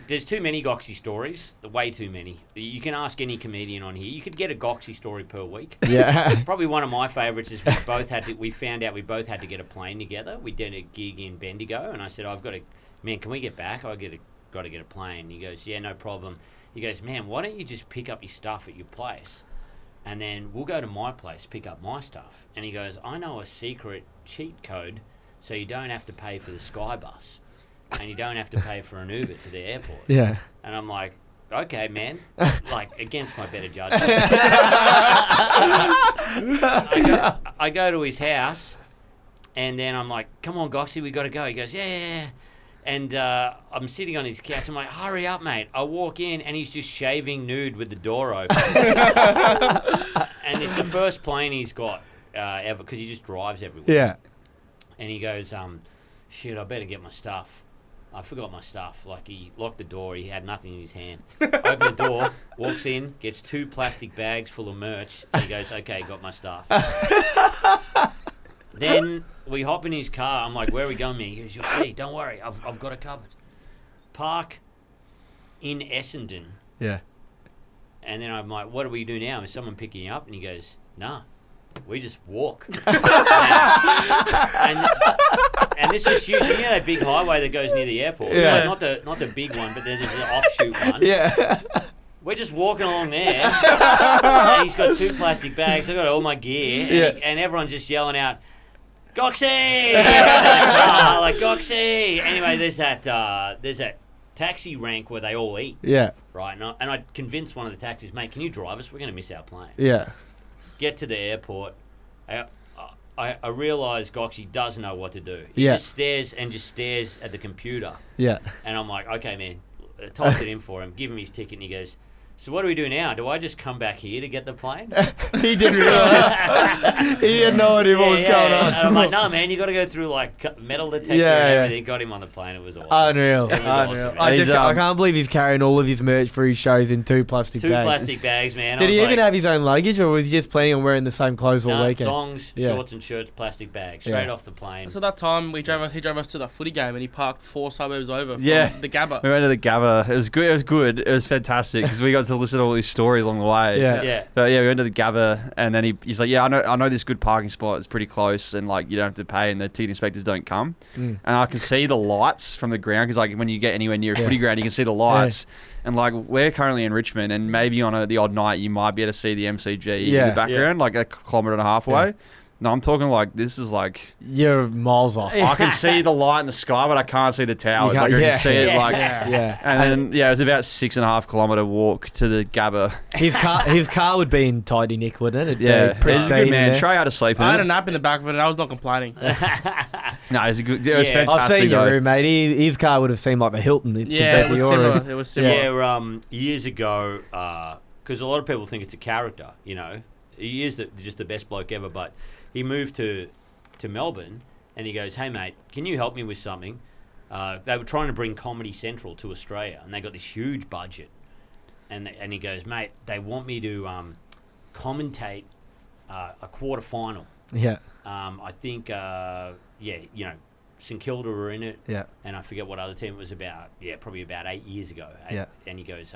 there's too many Goxie stories, way too many. You can ask any comedian on here. You could get a Goxie story per week. Yeah. Probably one of my favourites is we found out we both had to get a plane together. We did a gig in Bendigo, and I said, man, can we get back? Got to get a plane. He goes, yeah, no problem. He goes, man, why don't you just pick up your stuff at your place, and then we'll go to my place, pick up my stuff. And he goes, I know a secret cheat code, so you don't have to pay for the Sky Bus, and you don't have to pay for an Uber to the airport. Yeah. And I'm like, okay, man, like against my better judgment. I go to his house, and then I'm like, come on, Goxie, we got to go. He goes, yeah. And I'm sitting on his couch. I'm like, hurry up, mate. I walk in, and he's just shaving nude with the door open. And it's the first plane he's got ever, because he just drives everywhere. Yeah. And he goes, shit, I better get my stuff. I forgot my stuff. Like, he locked the door. He had nothing in his hand. Opened the door, walks in, gets 2 plastic bags full of merch. And he goes, okay, got my stuff. Then we hop in his car. I'm like, where are we going, man? He goes, you'll see. Don't worry. I've got it covered. Park in Essendon. Yeah. And then I'm like, what do we do now? Is someone picking you up? And he goes, nah. We just walk. and this is huge. You know that big highway that goes near the airport? Yeah. No, not the big one, but there's an offshoot one. Yeah. We're just walking along there. And he's got 2 plastic bags. I've got all my gear. And, and everyone's just yelling out, Goxie! Like, Goxie! Anyway, there's that taxi rank where they all eat. Yeah. Right? And I convinced one of the taxis, mate, can you drive us? We're going to miss our plane. Yeah. Get to the airport. I realise Goxie doesn't know what to do. He Yeah. just stares at the computer. Yeah. And I'm like, okay, man. I typed it in for him, give him his ticket, and he goes, so what do we do now? Do I just come back here to get the plane? He didn't realize. He had no idea what was going on. And I'm like, no, man, you got to go through like metal detector Yeah, and yeah. everything. Got him on the plane. It was awesome. Unreal. It was awesome, man. I can't believe he's carrying all of his merch for his shows in 2 plastic 2 bags. plastic bags, man. Did I he was even like, have his own luggage, or was he just planning on wearing the same clothes all no, weekend? thongs, Yeah. shorts and shirts, plastic bags, straight off the plane. So that time he drove us to the footy game, and he parked 4 suburbs over from Yeah. the Gabba. We went to the Gabba. It was good. It was fantastic because we got to listen to all these stories along the way. Yeah. Yeah. But yeah, we went to the Gabba, and then he's like, yeah, I know this good parking spot. It's pretty close, and like you don't have to pay, and the ticket inspectors don't come. Mm. And I can see the lights from the ground because like when you get anywhere near a footy ground, you can see the lights. And like we're currently in Richmond, and maybe on the odd night you might be able to see the MCG in the background, like a kilometre and a half away. Yeah. No, I'm talking like this is like You're miles off. I can see the light in the sky, but I can't see the towers. Like I can see it like. Yeah. And then it was about 6.5 kilometre walk to the Gabba. His car would be in tidy nick, wouldn't it? Yeah, it was pristine good, man. in there. Trey had to sleep in I had it. a nap in the back of it, and I was not complaining. No, it was good. It was Yeah. fantastic. I've seen your though. room, mate. His car would have seemed like the Hilton. Yeah, it was similar. It was similar. Yeah, years ago, because a lot of people think it's a character, you know. He is just the best bloke ever, but he moved to Melbourne, and he goes, hey, mate, can you help me with something? They were trying to bring Comedy Central to Australia, and they got this huge budget. And he goes, mate, they want me to commentate a quarter final. Yeah. I think, St Kilda were in it. Yeah. And I forget what other team it was about. Yeah, probably about 8 years ago. Yeah. And he goes,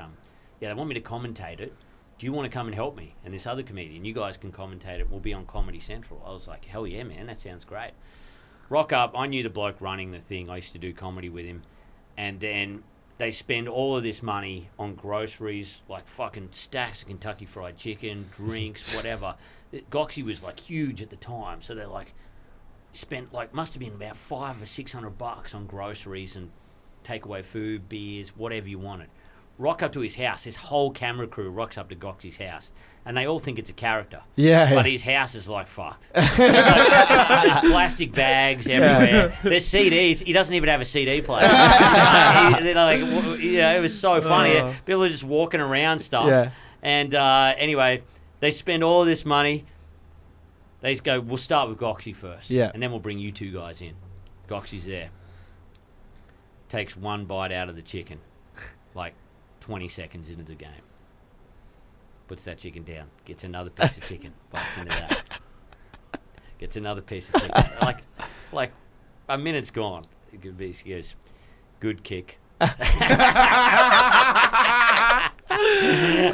they want me to commentate it. Do you want to come and help me? And this other comedian, you guys can commentate it. We'll be on Comedy Central. I was like, hell yeah, man, that sounds great. Rock up. I knew the bloke running the thing. I used to do comedy with him. And then they spend all of this money on groceries, like fucking stacks of Kentucky Fried Chicken, drinks, whatever. Goxie was like huge at the time. So they're like, spent like, must have been about $500 or $600 on groceries and takeaway food, beers, whatever you wanted. Rock up to his house. His whole camera crew rocks up to Goxie's house, and they all think it's a character. Yeah. But his house is like fucked. There's plastic bags everywhere. There's CDs. He doesn't even have a CD player. It was so funny. People are just walking around stuff. Yeah. And anyway, they spend all this money. They just go, we'll start with Goxie first. Yeah. And then we'll bring you two guys in. Goxie's there. Takes one bite out of the chicken. Like 20 seconds into the game. Puts that chicken down. Gets another piece of chicken. Bites into that. Gets another piece of chicken. Like a minute's gone. It could be, he goes, good kick. And I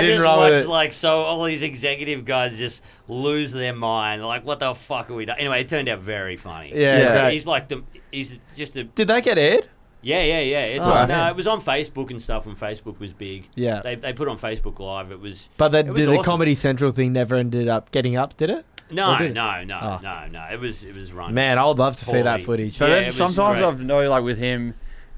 just watched like all these executive guys just lose their mind. Like, what the fuck are we doing? Anyway, it turned out very funny. Yeah. He's like he's just a. Did that get aired? Yeah. It's it was on Facebook and stuff when Facebook was big. Yeah. They put it on Facebook Live. It was. But the awesome. Comedy Central thing never ended up getting up, did it? No. Did it? No. It was run. Man, I would love to see that poorly. footage. So Yeah, then it was sometimes great. I've know like with him,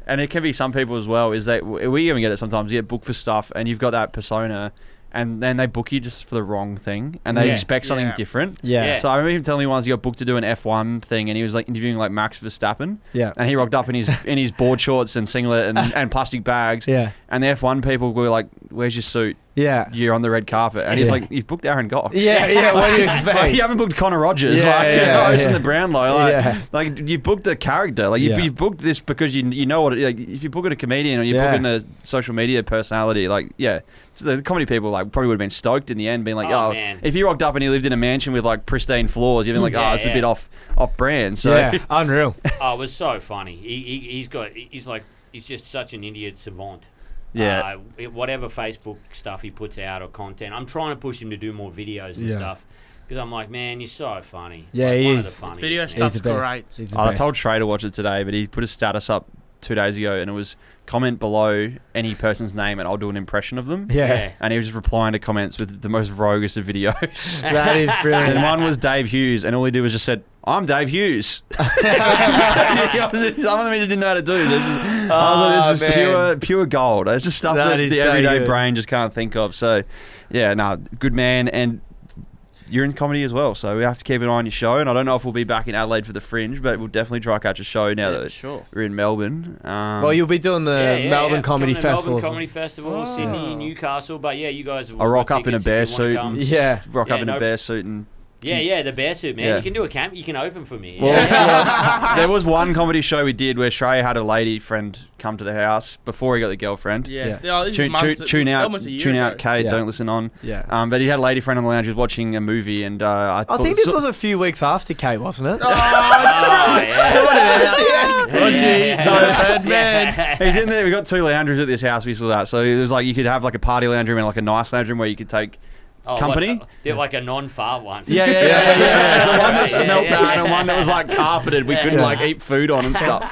and it can be some people as well, is that we even get it sometimes. You get booked for stuff, and you've got that persona, and then they book you just for the wrong thing, and they Yeah. expect something different. Yeah. So I remember him telling me once he got booked to do an F1 thing, and he was like interviewing like Max Verstappen. Yeah. And he rocked up in his board shorts and singlet and plastic bags. Yeah. And the F1 people were like, "Where's your suit? Yeah. You're on the red carpet." And he's Yeah. like, "You've booked Aaron Gox." Yeah. What do you expect? Like, you haven't booked Connor Rogers. Yeah, like, yeah, it's yeah. in the Brownlow. Yeah. Like you booked the character. Like you've booked this because you know what. Like if you book it a comedian or you're booking a social media personality, like so the comedy people like probably would have been stoked in the end, being like, Oh, man. if you rocked up and he lived in a mansion with like pristine floors, you'd be like, it's a bit off brand. So Yeah. Unreal. Oh, it was so funny. He's just such an idiot savant. Yeah. Whatever Facebook stuff he puts out or content, I'm trying to push him to do more videos and stuff. Because I'm like, man, you're so funny. Yeah, like, he one is. of the funniest. Video man. stuff's He's the best. great. He's the I best. told Trey to watch it today, but he put a status up 2 days ago, and it was comment below any person's name, and I'll do an impression of them. Yeah. And he was just replying to comments with the most roguish of videos. That is brilliant. And one was Dave Hughes, and all he did was just said, "I'm Dave Hughes." Some of them he just didn't know how to do. I was like, this is pure gold. It's just stuff that is the so everyday good. brain just can't think of. So, good man. And you're in comedy as well, so we have to keep an eye on your show. And I don't know if we'll be back in Adelaide for the Fringe, but we'll definitely try to catch a show now that Sure. we're in Melbourne. Well, you'll be doing the Melbourne Comedy Coming to Festival. Melbourne Comedy Festival, Sydney, Newcastle. But yeah, you guys. I'll rock up in a bear suit. And Yeah. rock up in a bear suit and. Yeah, the bear suit, man. Yeah. You can do a camp. You can open for me. Well, there was one comedy show we did where Shrey had a lady friend come to the house before he got the girlfriend. Yes. Yeah. This is months, Tune out, almost a year ago. Kate. Yeah. Don't listen on. Yeah. But he had a lady friend on the lounge. He was watching a movie, and I think this was a few weeks after Kate, wasn't it? He's in there. We got 2 lounge rooms at this house we still at. So it was like you could have like a party lounge room and like a nice lounge room where you could take company. They're like a non-far one. Yeah. So one that smelled bad and one that was like carpeted. We couldn't like eat food on and stuff.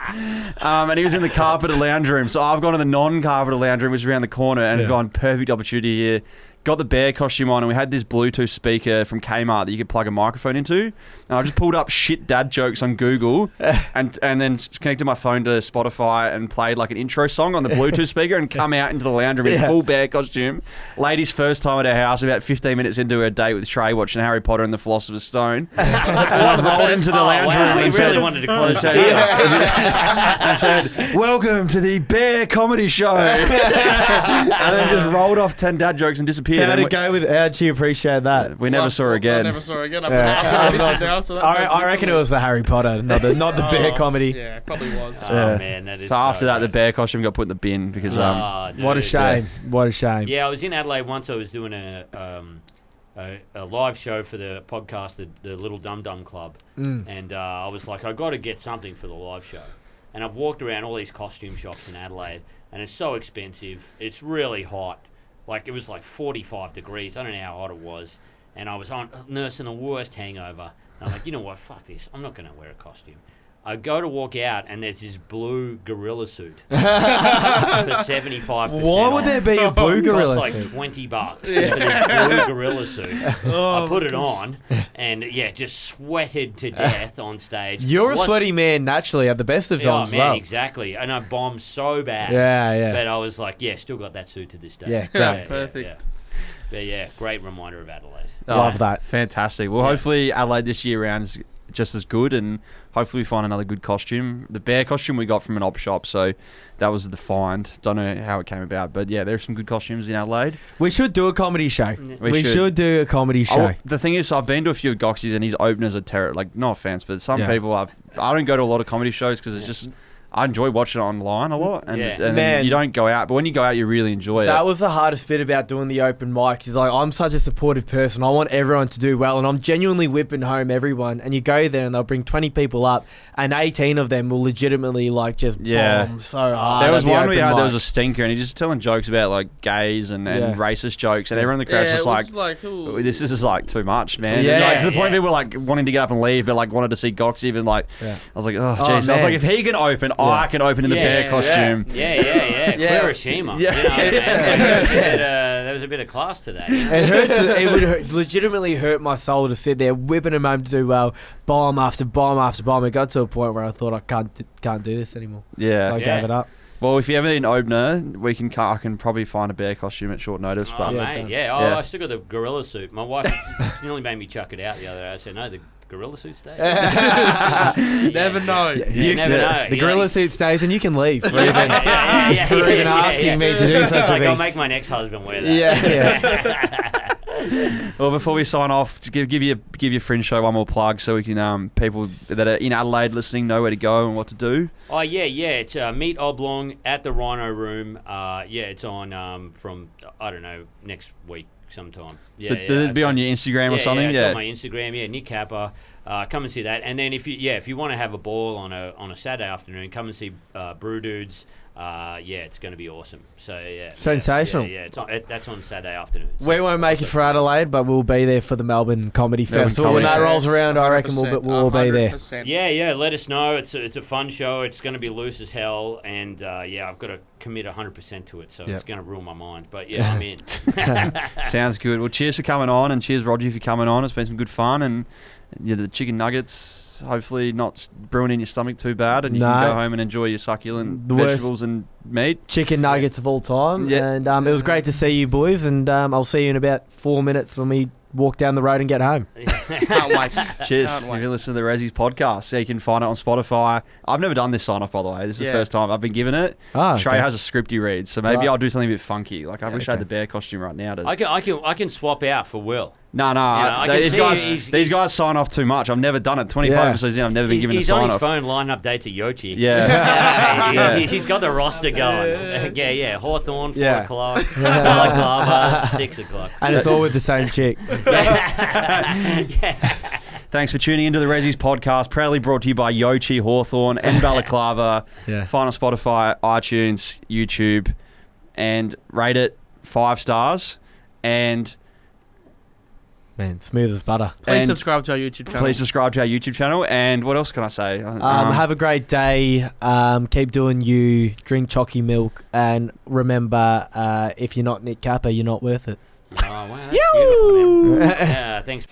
And he was in the carpeted lounge room. So I've gone to the non-carpeted lounge room, which is around the corner, and gone perfect opportunity here. Got the bear costume on, and we had this Bluetooth speaker from Kmart that you could plug a microphone into. And I just pulled up shit dad jokes on Google, and then connected my phone to Spotify and played like an intro song on the Bluetooth speaker, and come out into the lounge room in full bear costume. Lady's first time at our house, about 15 minutes into her date with Trey, watching Harry Potter and the Philosopher's Stone. And I rolled into the lounge room We and really said, wanted to close that. I said, "Welcome to the Bear Comedy Show," and then just rolled off 10 dad jokes and disappeared disappeared. How'd she appreciate that? We never saw her again. I never saw her again. I reckon it was the Harry Potter, not the bear comedy. Yeah, it probably was. Oh, man, that is So after that, the bear costume got put in the bin because what a shame. What a shame. Yeah, I was in Adelaide once. I was doing a live show for the podcast, the Little Dum Dum Club, and I was like, I got to get something for the live show. And I've walked around all these costume shops in Adelaide, and it's so expensive. It's really hot. Like, it was like 45 degrees. I don't know how hot it was. And I was nursing the worst hangover. And I'm like, you know what? Fuck this. I'm not going to wear a costume. I go to walk out, and there's this blue gorilla suit for 75%. Why would there be a blue gorilla suit? It cost like $20 for this blue gorilla suit. I put it on, and just sweated to death on stage. You're a sweaty man naturally at the best of times. Oh, man, well. Exactly. And I bombed so bad. Yeah. But I was like, still got that suit to this day. Yeah, great. Perfect. But great reminder of Adelaide. Love that. Fantastic. Well, hopefully Adelaide this year round is just as good, and hopefully we find another good costume. The bear costume we got from an op shop, so that was the find. Don't know how it came about, but there's some good costumes in Adelaide. We should do a comedy show. We should do a comedy show. The thing is, I've been to a few Goxies, and his openers are terrible. Like, no offense, but some people I don't go to a lot of comedy shows because it's just... I enjoy watching it online a lot, and then you don't go out. But when you go out, you really enjoy it. That was the hardest bit about doing the open mics. Is like, I'm such a supportive person. I want everyone to do well, and I'm genuinely whipping home everyone. And you go there, and they'll bring 20 people up, and 18 of them will legitimately just bomb so hard. There was one we had. There was a stinker, and he's just telling jokes about like gays and racist jokes, and everyone in the crowd's just like this is like too much, man. Yeah, like, to the point people were like wanting to get up and leave, but like wanted to see Gox even like. I was like, oh jeez. I was like, if he can open, I can open in the bear costume. Hiroshima. There was a bit of class to that. You know? It would legitimately hurt my soul to sit there whipping him home to do well, bomb after bomb after bomb. It got to a point where I thought I can't do this anymore. Yeah. So I gave it up. Well, if you ever need an opener, I can probably find a bear costume at short notice. Oh, mate, I still got the gorilla suit. My wife nearly made me chuck it out the other day. I said, no, the gorilla suit stays. Never know. You never know. The gorilla suit stays, and you can leave for even asking me to do such a thing. I'll make my next husband wear that. Well, before we sign off, give your fringe show one more plug so we can people that are in Adelaide listening know where to go and what to do. Oh yeah, it's Meet Oblong at the Rhino Room. It's on from I don't know, next week sometime. It'll be on your Instagram or something. It's on my Instagram. Nick Capper. Come and see that. And then if you want to have a ball on a Saturday afternoon, come and see Brew Dudes. It's going to be awesome. So sensational. That's on Saturday afternoon. So we won't make it for Adelaide, but we'll be there for the Melbourne Comedy Festival. When that rolls around, I reckon we'll all be there. Yeah. Let us know. It's a fun show. It's going to be loose as hell, and I've got to commit 100% to it. So it's going to ruin my mind. But I'm in. Sounds good. Well, cheers for coming on, and cheers Roger for coming on. It's been some good fun, and the chicken nuggets hopefully not brewing in your stomach too bad, and you can go home and enjoy your succulent vegetables and meat. Chicken nuggets of all time. And it was great to see you boys, and I'll see you in about 4 minutes when we walk down the road and get home. Can't wait. Cheers. If you listen to the Ressies podcast, so you can find it on Spotify. I've never done this sign off, by the way. This is the first time I've been given it. Trey has a script he reads, so maybe I'll do something a bit funky. Like I wish I had the bear costume right now. I can swap out for Will. No. These guys sign off too much. I've never done it. 25 episodes in, I've never been given a sign off. He's on his phone lining up dates at Yochi. Yeah. He's got the roster going. Hawthorne, 4 o'clock. Balaclava, 6 o'clock. And it's all with the same chick. Thanks for tuning into the Ressies podcast, proudly brought to you by Yochi, Hawthorne, and Balaclava. Find on Spotify, iTunes, YouTube, and rate it 5 stars. And man, smooth as butter. Please subscribe to our YouTube channel. And what else can I say? Have a great day. Keep doing you. Drink chalky milk. And remember, if you're not Nick Capper, you're not worth it. Oh, wow. That's beautiful, man. Thanks.